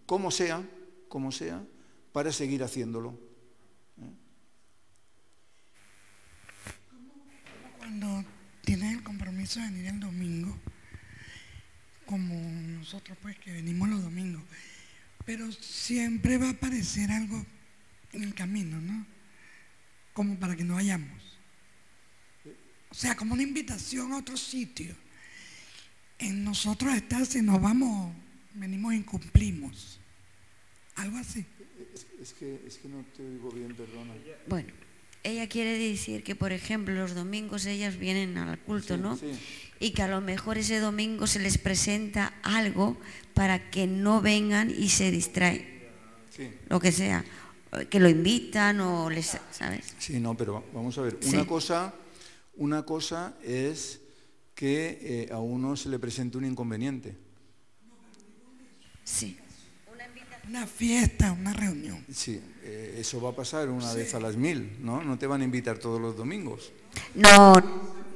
como sea, para seguir haciéndolo. Cuando tienes el compromiso de venir el domingo, como nosotros pues que venimos los domingos, pero siempre va a aparecer algo en el camino, ¿no? Como para que no vayamos. O sea, como una invitación a otro sitio. En nosotros está, si nos vamos, venimos y cumplimos. Algo así. Es que no te oigo bien, perdona. Bueno, ella quiere decir que, por ejemplo, los domingos ellas vienen al culto, Sí, ¿no? sí. Y que a lo mejor ese domingo se les presenta algo para que no vengan y se distraen, Sí. lo que sea, que lo invitan o les, ¿sabes? Sí, no, pero vamos a ver. Sí. Una cosa es que a uno se le presente un inconveniente. Sí. Una fiesta, una reunión. Sí, eso va a pasar una vez a las 1000, ¿no? No te van a invitar todos los domingos. No,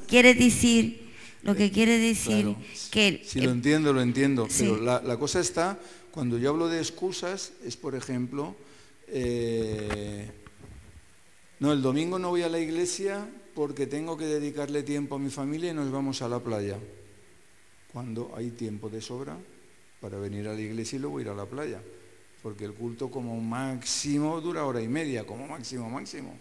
quiere decir, lo que quiere decir Claro, que... sí, lo entiendo, sí. pero la cosa está, cuando yo hablo de excusas, es por ejemplo, no, el domingo no voy a la iglesia porque tengo que dedicarle tiempo a mi familia y nos vamos a la playa. Cuando hay tiempo de sobra para venir a la iglesia y luego ir a la playa. Porque el culto como máximo dura 1h30, como máximo.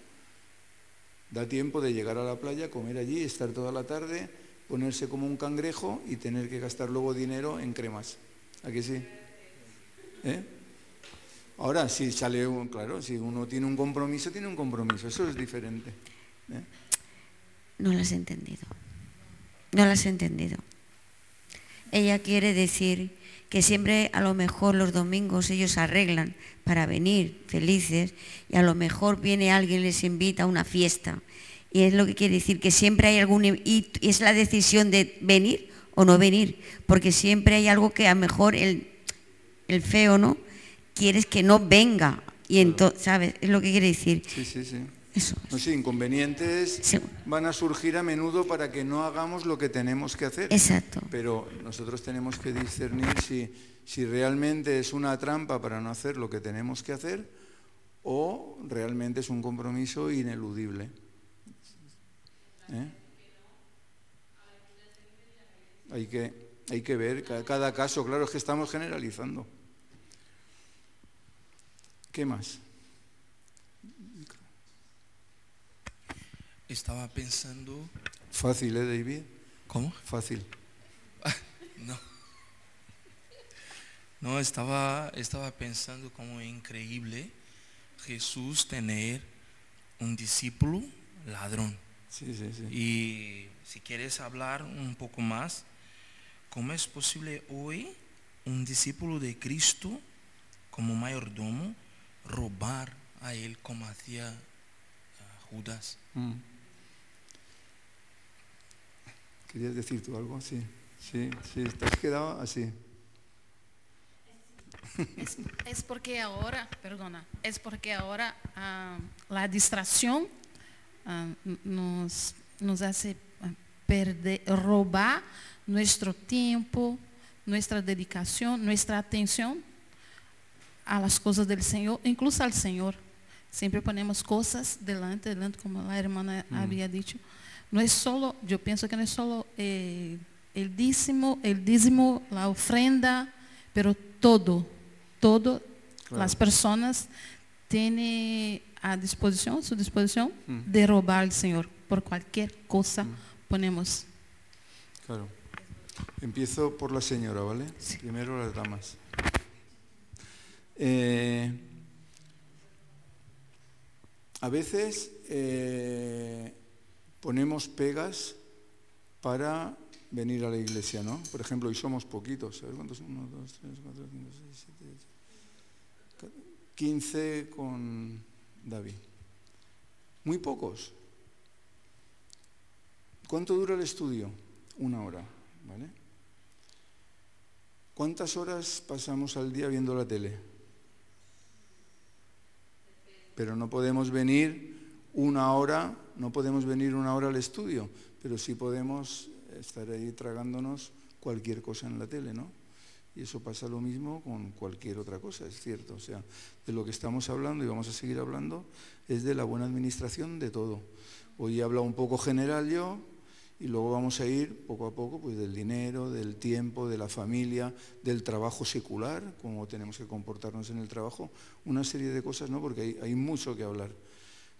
Da tiempo de llegar a la playa, comer allí, estar toda la tarde, ponerse como un cangrejo y tener que gastar luego dinero en cremas. ¿A que sí? Ahora, si sale, claro, si uno tiene un compromiso, eso es diferente. No lo has entendido. No lo has entendido. Ella quiere decir que siempre a lo mejor los domingos ellos arreglan para venir felices y a lo mejor viene alguien y les invita a una fiesta. Y es lo que quiere decir, que siempre hay algún... Y es la decisión de venir o no venir, porque siempre hay algo que a lo mejor el feo, ¿no? Quieres que no venga. Y entonces, ¿sabes? Es lo que quiere decir. Sí. Eso. No, sí, inconvenientes Sí. van a surgir a menudo para que no hagamos lo que tenemos que hacer. Exacto. Pero nosotros tenemos que discernir si realmente es una trampa para no hacer lo que tenemos que hacer o realmente es un compromiso ineludible. Hay que ver cada caso, claro, es que estamos generalizando. ¿Qué más? Estaba pensando... Fácil, David? ¿Cómo? Fácil. No, estaba pensando como increíble Jesús tener un discípulo ladrón. Sí. Y si quieres hablar un poco más, ¿cómo es posible hoy un discípulo de Cristo como mayordomo robar a él como hacía Judas? ¿Querías decir tú algo? Sí, te has quedado así. Es porque ahora la distracción nos hace robar nuestro tiempo, nuestra dedicación, nuestra atención a las cosas del Señor, incluso al Señor. Siempre ponemos cosas delante, como la hermana había dicho. No es solo, yo pienso que no es solo el dízimo, la ofrenda, pero todo, claro. Las personas tienen su disposición de robar al Señor. Por cualquier cosa ponemos. Claro. Empiezo por la señora, ¿vale? Sí. Primero las damas. A veces ponemos pegas para venir a la iglesia, ¿no? Por ejemplo, hoy somos poquitos. A ver cuántos son. 1, 2, 3, 4, 5, 6, 7, 8, 15 con David. Muy pocos. ¿Cuánto dura el estudio? 1 hora, ¿vale? ¿Cuántas horas pasamos al día viendo la tele? Pero no podemos venir 1 hora, no podemos venir 1 hora al estudio, pero sí podemos estar ahí tragándonos cualquier cosa en la tele, ¿no? Y eso pasa lo mismo con cualquier otra cosa, es cierto. O sea, de lo que estamos hablando y vamos a seguir hablando es de la buena administración de todo. Hoy he hablado un poco general yo, y luego vamos a ir poco a poco pues del dinero, del tiempo, de la familia, del trabajo secular, cómo tenemos que comportarnos en el trabajo, una serie de cosas, ¿no? Porque hay mucho que hablar.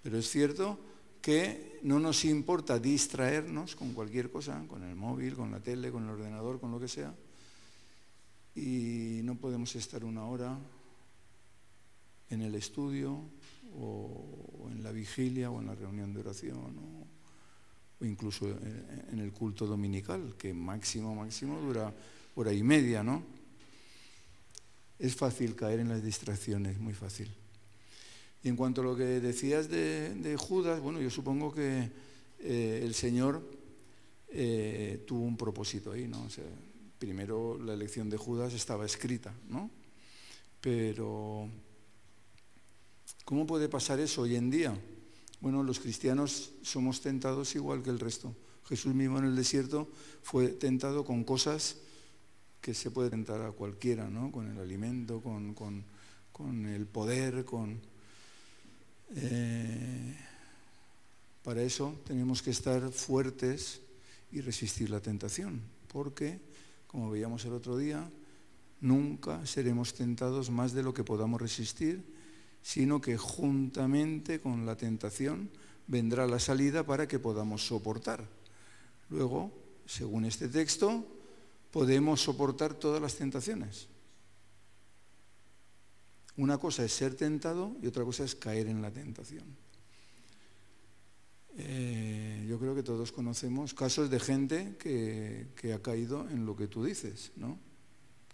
Pero es cierto que no nos importa distraernos con cualquier cosa, con el móvil, con la tele, con el ordenador, con lo que sea, y no podemos estar 1 hora en el estudio o en la vigilia o en la reunión de oración o incluso en el culto dominical, que máximo dura 1 hora y media, ¿no? Es fácil caer en las distracciones, muy fácil. Y en cuanto a lo que decías de Judas, bueno, yo supongo que el Señor tuvo un propósito ahí, ¿no? O sea, primero la elección de Judas estaba escrita, ¿no? Pero ¿cómo puede pasar eso hoy en día? Bueno, los cristianos somos tentados igual que el resto. Jesús mismo en el desierto fue tentado con cosas que se puede tentar a cualquiera, ¿no? Con el alimento, con el poder, para eso tenemos que estar fuertes y resistir la tentación, porque, como veíamos el otro día, nunca seremos tentados más de lo que podamos resistir, sino que juntamente con la tentación vendrá la salida para que podamos soportar. Luego, según este texto, podemos soportar todas las tentaciones. Una cosa es ser tentado y otra cosa es caer en la tentación. Yo creo que todos conocemos casos de gente que ha caído en lo que tú dices, ¿no?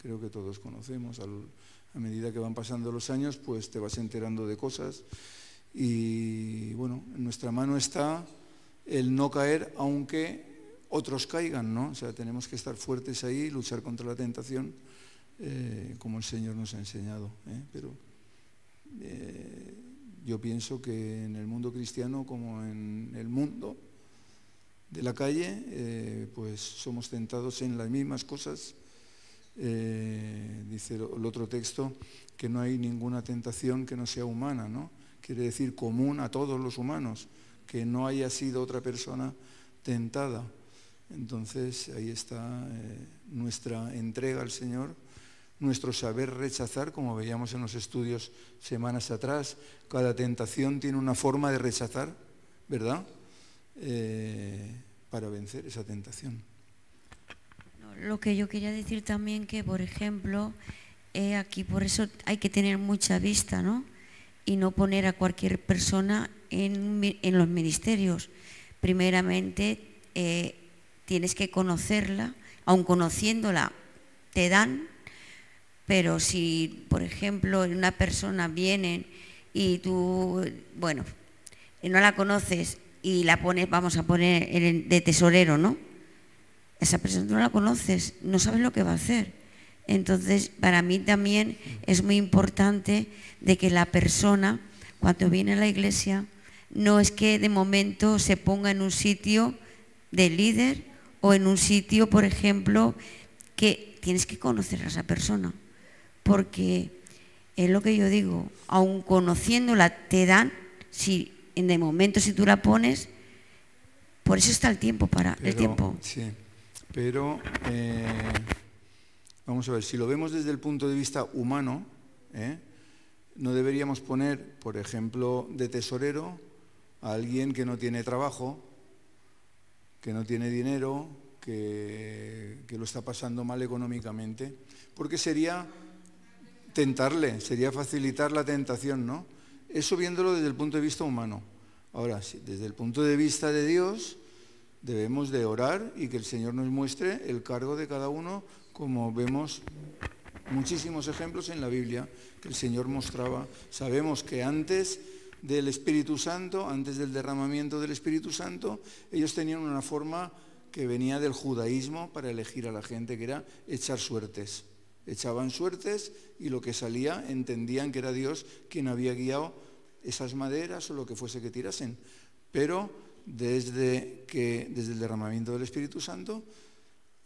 Creo que todos conocemos. A medida que van pasando los años, pues te vas enterando de cosas y, bueno, en nuestra mano está el no caer aunque otros caigan, ¿no? O sea, tenemos que estar fuertes ahí y luchar contra la tentación como el Señor nos ha enseñado, pero yo pienso que en el mundo cristiano como en el mundo de la calle, pues somos tentados en las mismas cosas. Dice el otro texto que no hay ninguna tentación que no sea humana, ¿no? Quiere decir común a todos los humanos, que no haya sido otra persona tentada. Entonces ahí está nuestra entrega al Señor, nuestro saber rechazar, como veíamos en los estudios semanas atrás. Cada tentación tiene una forma de rechazar, ¿verdad? Para vencer esa tentación. Lo que yo quería decir también que, por ejemplo, aquí por eso hay que tener mucha vista, ¿no? Y no poner a cualquier persona en los ministerios. Primeramente, tienes que conocerla, aun conociéndola te dan, pero si, por ejemplo, una persona viene y tú, bueno, no la conoces y la pones, vamos a poner de tesorero, ¿no? Esa persona tú no la conoces, no sabes lo que va a hacer. Entonces, para mí también es muy importante de que la persona, cuando viene a la iglesia, no es que de momento se ponga en un sitio de líder o en un sitio, por ejemplo, que tienes que conocer a esa persona. Porque es lo que yo digo, aun conociéndola te dan, si de momento si tú la pones, por eso está el tiempo el tiempo. Sí. Pero, vamos a ver, si lo vemos desde el punto de vista humano, no deberíamos poner, por ejemplo, de tesorero a alguien que no tiene trabajo, que no tiene dinero, que lo está pasando mal económicamente, porque sería tentarle, sería facilitar la tentación, ¿no? Eso viéndolo desde el punto de vista humano. Ahora, sí, desde el punto de vista de Dios, debemos de orar y que el Señor nos muestre el cargo de cada uno, como vemos muchísimos ejemplos en la Biblia que el Señor mostraba. Sabemos que antes del Espíritu Santo, antes del derramamiento del Espíritu Santo, ellos tenían una forma que venía del judaísmo para elegir a la gente, que era echar suertes. Echaban suertes y lo que salía entendían que era Dios quien había guiado esas maderas o lo que fuese que tirasen. Pero desde el derramamiento del Espíritu Santo,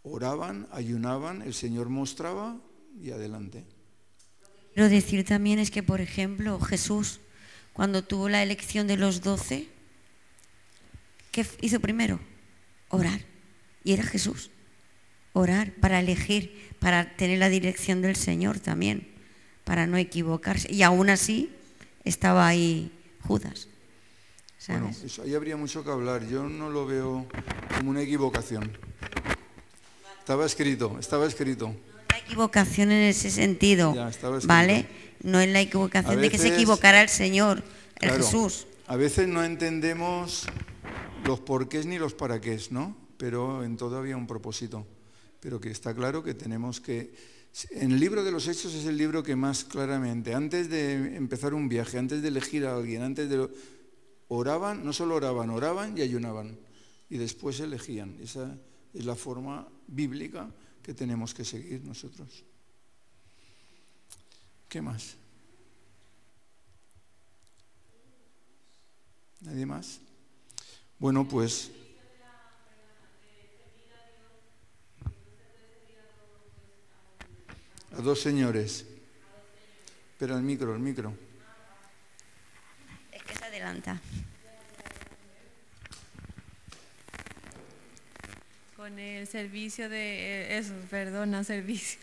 oraban, ayunaban, el Señor mostraba y adelante. Quiero decir también es que, por ejemplo, Jesús, cuando tuvo la elección de los 12, ¿qué hizo primero? Orar. Y era Jesús. Orar para elegir, para tener la dirección del Señor también, para no equivocarse. Y aún así estaba ahí Judas. ¿Sabes? Bueno, eso, ahí habría mucho que hablar. Yo no lo veo como una equivocación. Estaba escrito. La equivocación en ese sentido, Ya, estaba escrito. ¿vale? No es la equivocación de que se veces, equivocara el Señor, el claro, Jesús. A veces no entendemos los porqués ni los paraqués, ¿no? Pero en todo había un propósito. Pero que está claro que tenemos que... En el libro de los Hechos es el libro que más claramente, antes de empezar un viaje, antes de elegir a alguien, oraban, no solo oraban y ayunaban. Y después elegían. Esa es la forma bíblica que tenemos que seguir nosotros. ¿Qué más? ¿Nadie más? Bueno, pues... A dos señores. Pero el micro. Es que se adelanta. Con el servicio servicio,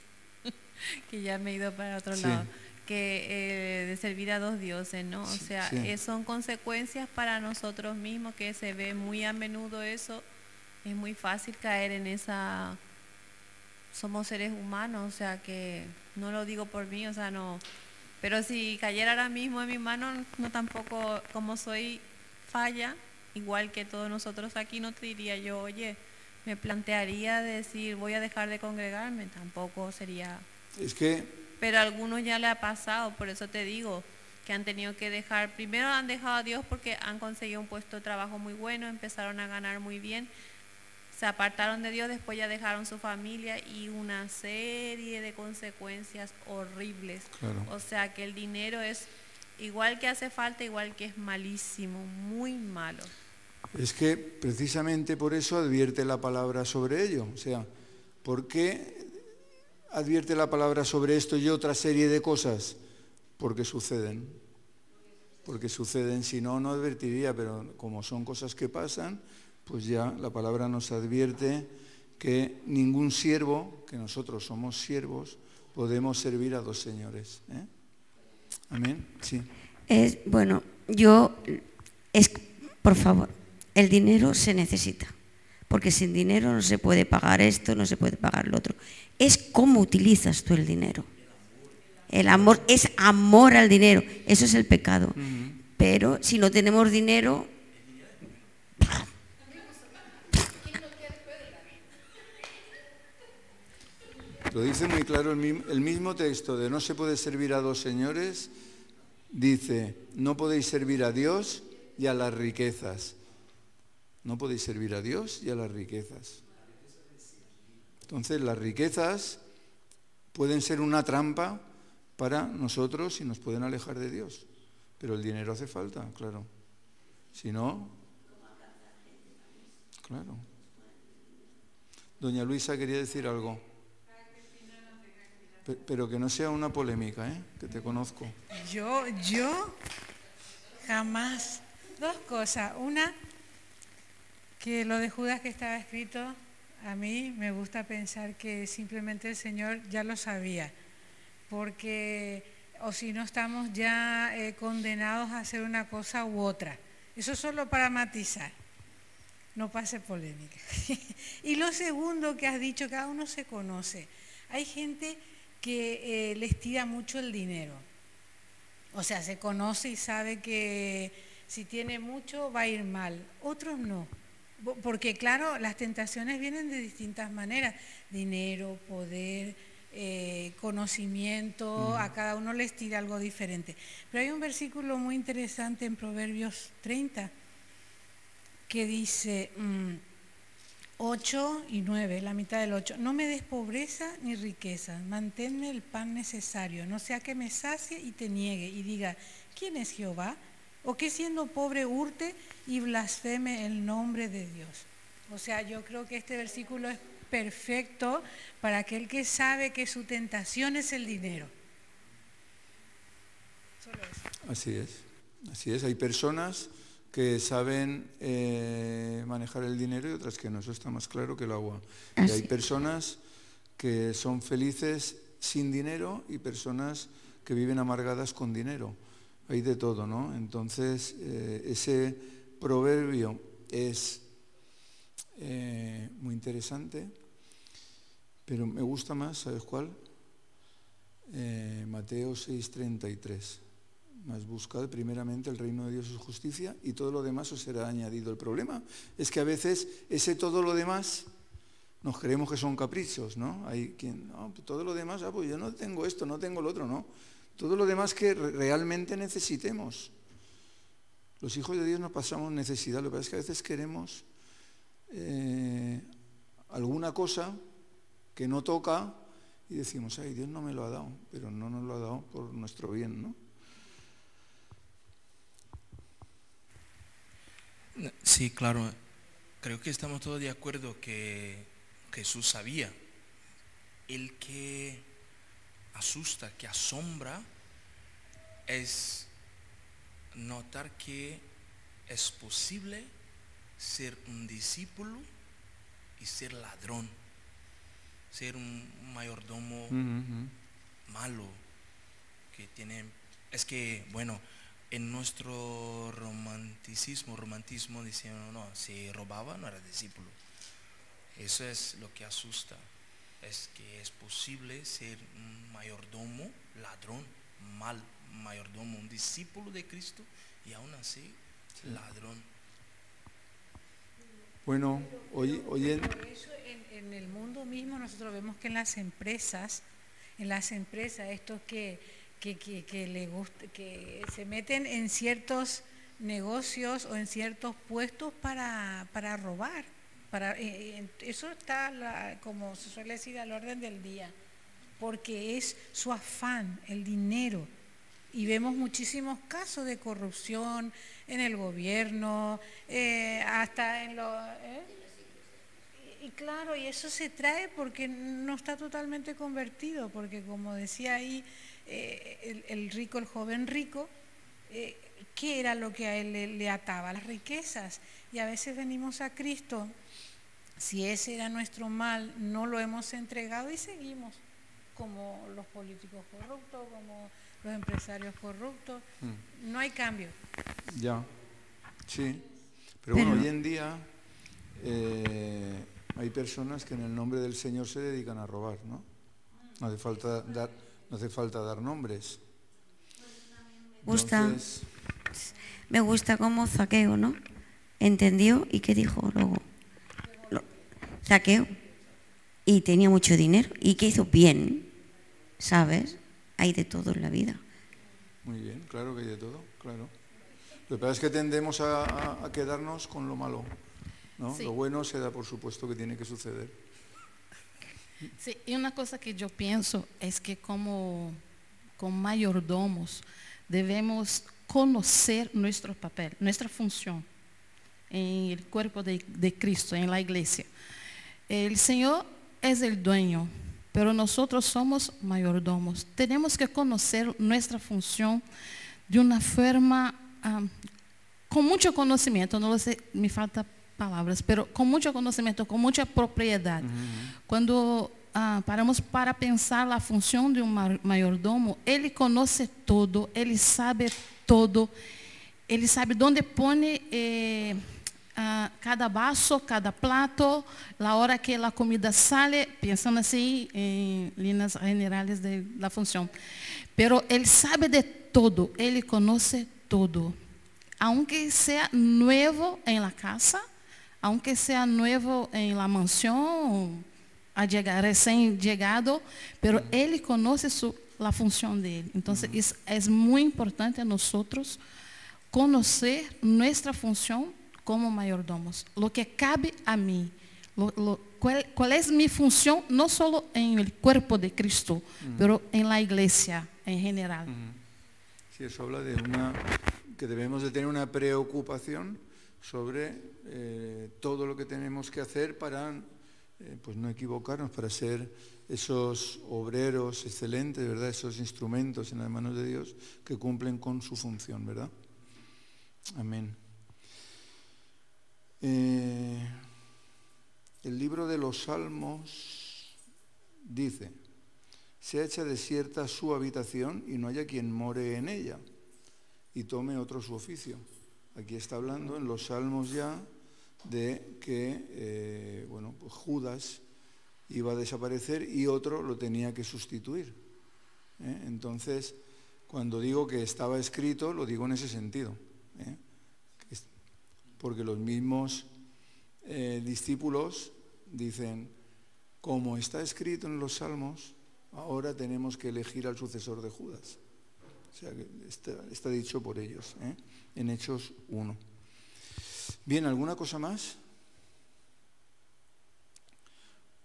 que ya me he ido para otro lado, que de servir a dos dioses, ¿no? O sea, son consecuencias para nosotros mismos, que se ve muy a menudo eso, es muy fácil caer en esa... Somos seres humanos, o sea que no lo digo por mí, o sea, no. Pero si cayera ahora mismo en mi mano, no tampoco, como soy falla, igual que todos nosotros aquí, no te diría yo, oye, me plantearía decir, voy a dejar de congregarme, tampoco sería... Es que... Pero a algunos ya le ha pasado, por eso te digo, que han tenido que dejar, primero han dejado a Dios porque han conseguido un puesto de trabajo muy bueno, empezaron a ganar muy bien, se apartaron de Dios, después ya dejaron su familia y una serie de consecuencias horribles. Claro. O sea que el dinero es igual que hace falta, igual que es malísimo, muy malo. Es que precisamente por eso advierte la palabra sobre ello. O sea, ¿por qué advierte la palabra sobre esto y otra serie de cosas? Porque suceden. Porque suceden, si no, no advertiría, pero como son cosas que pasan, pues ya la palabra nos advierte que ningún siervo, que nosotros somos siervos, podemos servir a dos señores. Amén. Sí. Por favor, el dinero se necesita, porque sin dinero no se puede pagar esto, no se puede pagar lo otro. Es cómo utilizas tú el dinero. El amor es amor al dinero, eso es el pecado. Pero si no tenemos dinero... Lo dice muy claro el mismo texto de no se puede servir a dos señores, dice, no podéis servir a Dios y a las riquezas. No podéis servir a Dios y a las riquezas. Entonces las riquezas pueden ser una trampa para nosotros y nos pueden alejar de Dios. Pero el dinero hace falta, claro. Si no, claro. Doña Luisa quería decir algo. Pero que no sea una polémica, que te conozco. Yo jamás. Dos cosas. Una, que lo de Judas que estaba escrito, a mí me gusta pensar que simplemente el Señor ya lo sabía. Porque, o si no, estamos ya condenados a hacer una cosa u otra. Eso solo para matizar. No pase polémica. Y lo segundo que has dicho, cada uno se conoce. Hay gente que les tira mucho el dinero. O sea, se conoce y sabe que si tiene mucho va a ir mal. Otros no. Porque claro, las tentaciones vienen de distintas maneras. Dinero, poder, conocimiento, a cada uno les tira algo diferente. Pero hay un versículo muy interesante en Proverbios 30 que dice 8 y 9, la mitad del 8, no me des pobreza ni riqueza, manténme el pan necesario, no sea que me sacie y te niegue y diga, ¿quién es Jehová? O que siendo pobre hurte y blasfeme el nombre de Dios. O sea, yo creo que este versículo es perfecto para aquel que sabe que su tentación es el dinero. Solo eso. Así es. Hay personas que saben manejar el dinero y otras que no, eso está más claro que el agua. Y hay personas que son felices sin dinero y personas que viven amargadas con dinero. Hay de todo, ¿no? Entonces, ese proverbio es muy interesante, pero me gusta más, ¿sabes cuál? Mateo 6:33. Mas buscad primeramente el reino de Dios y su justicia y todo lo demás os será añadido. El problema es que a veces ese todo lo demás nos creemos que son caprichos, ¿no? Hay quien, no, todo lo demás, pues yo no tengo esto, no tengo lo otro, no. Todo lo demás que realmente necesitemos. Los hijos de Dios no pasamos necesidad, lo que pasa es que a veces queremos alguna cosa que no toca y decimos, ay, Dios no me lo ha dado, pero no nos lo ha dado por nuestro bien, ¿no? Sí, claro. Creo que estamos todos de acuerdo que Jesús sabía. El que asusta, que asombra, es notar que es posible ser un discípulo y ser ladrón, ser un mayordomo malo, que tiene... Es que, bueno, en nuestro romantismo diciendo, no, si robaba no era discípulo. Eso es lo que asusta, es que es posible ser un mayordomo, ladrón, mal mayordomo, un discípulo de Cristo y aún así ladrón. Bueno, hoy Por eso en el mundo mismo nosotros vemos que en las empresas estos que le gusta, que se meten en ciertos negocios o en ciertos puestos para robar. Eso está, como se suele decir, al orden del día, porque es su afán, el dinero. Y vemos muchísimos casos de corrupción en el gobierno, hasta en los... Y claro, y eso se trae porque no está totalmente convertido, porque como decía ahí el rico, el joven rico, ¿qué era lo que a él le ataba? Las riquezas. Y a veces venimos a Cristo, si ese era nuestro mal, no lo hemos entregado y seguimos como los políticos corruptos, como los empresarios corruptos. No hay cambio. Ya, sí. Pero bueno, hoy en día hay personas que en el nombre del Señor se dedican a robar, ¿no? No hace falta dar nombres. Entonces, me gusta como Zaqueo, ¿no? Entendió y ¿qué dijo luego? Zaqueo. Y tenía mucho dinero. ¿Y qué hizo? Bien, ¿sabes? Hay de todo en la vida. Muy bien, claro que hay de todo, claro. Lo que pasa es que tendemos a quedarnos con lo malo, ¿no? Sí. Lo bueno se da por supuesto que tiene que suceder. Sí, y una cosa que yo pienso es que como mayordomos debemos conocer nuestro papel, nuestra función en el cuerpo de Cristo, en la iglesia. El Señor es el dueño, pero nosotros somos mayordomos. Tenemos que conocer nuestra función de una forma con mucho conocimiento, no lo sé, me falta palabras, pero con mucho conocimiento, con mucha propiedad. Cuando paramos para pensar la función de un mayordomo, ele conoce todo, ele sabe todo, ele sabe dónde pone cada vaso, cada plato, la hora que la comida sale, pensando así en líneas generales de la función. Pero él sabe de todo, él conoce todo. Aunque sea nuevo en la casa, aunque sea nuevo en la mansión, a llegar, recién llegado, pero Él conoce la función de Él. Entonces, es muy importante a nosotros conocer nuestra función como mayordomos, lo que cabe a mí, cuál es mi función, no solo en el cuerpo de Cristo, pero en la iglesia en general. Sí, eso habla de que debemos de tener una preocupación sobre todo lo que tenemos que hacer para pues no equivocarnos, para ser esos obreros excelentes, ¿verdad? Esos instrumentos en las manos de Dios que cumplen con su función, ¿verdad? Amén. El libro de los Salmos dice: sea hecha desierta su habitación y no haya quien more en ella y tome otro su oficio. Aquí está hablando en los Salmos ya de que pues Judas iba a desaparecer y otro lo tenía que sustituir. Entonces, cuando digo que estaba escrito, lo digo en ese sentido, porque los mismos discípulos dicen, como está escrito en los Salmos, ahora tenemos que elegir al sucesor de Judas. O sea, que está dicho por ellos, en Hechos 1. Bien, ¿alguna cosa más?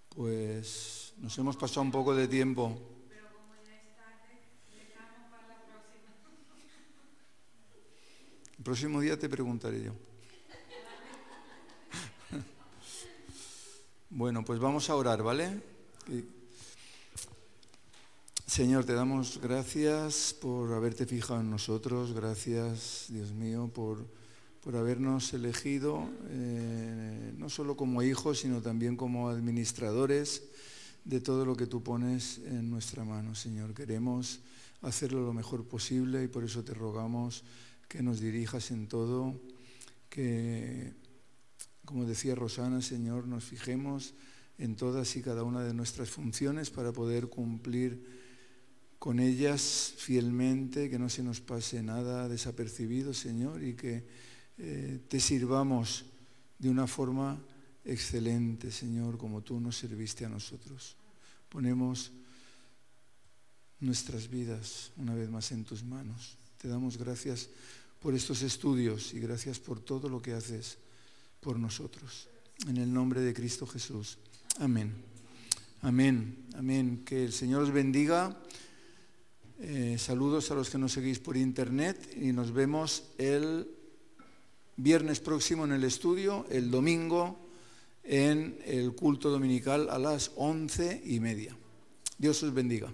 Pues nos hemos pasado un poco de tiempo. Pero como ya es tarde, dejamos para la próxima. El próximo día te preguntaré yo. Bueno, pues vamos a orar, ¿vale? Señor, te damos gracias por haberte fijado en nosotros, gracias, Dios mío, por habernos elegido, no solo como hijos, sino también como administradores de todo lo que tú pones en nuestra mano, Señor. Queremos hacerlo lo mejor posible y por eso te rogamos que nos dirijas en todo, que, como decía Rosana, Señor, nos fijemos en todas y cada una de nuestras funciones para poder cumplir con ellas fielmente, que no se nos pase nada desapercibido, Señor, y que te sirvamos de una forma excelente, Señor, como tú nos serviste a nosotros. Ponemos nuestras vidas una vez más en tus manos. Te damos gracias por estos estudios y gracias por todo lo que haces por nosotros. En el nombre de Cristo Jesús. Amén. Amén. Amén. Que el Señor os bendiga. Saludos a los que nos seguís por internet y nos vemos el viernes próximo en el estudio, el domingo en el culto dominical a las 11:30. Dios os bendiga.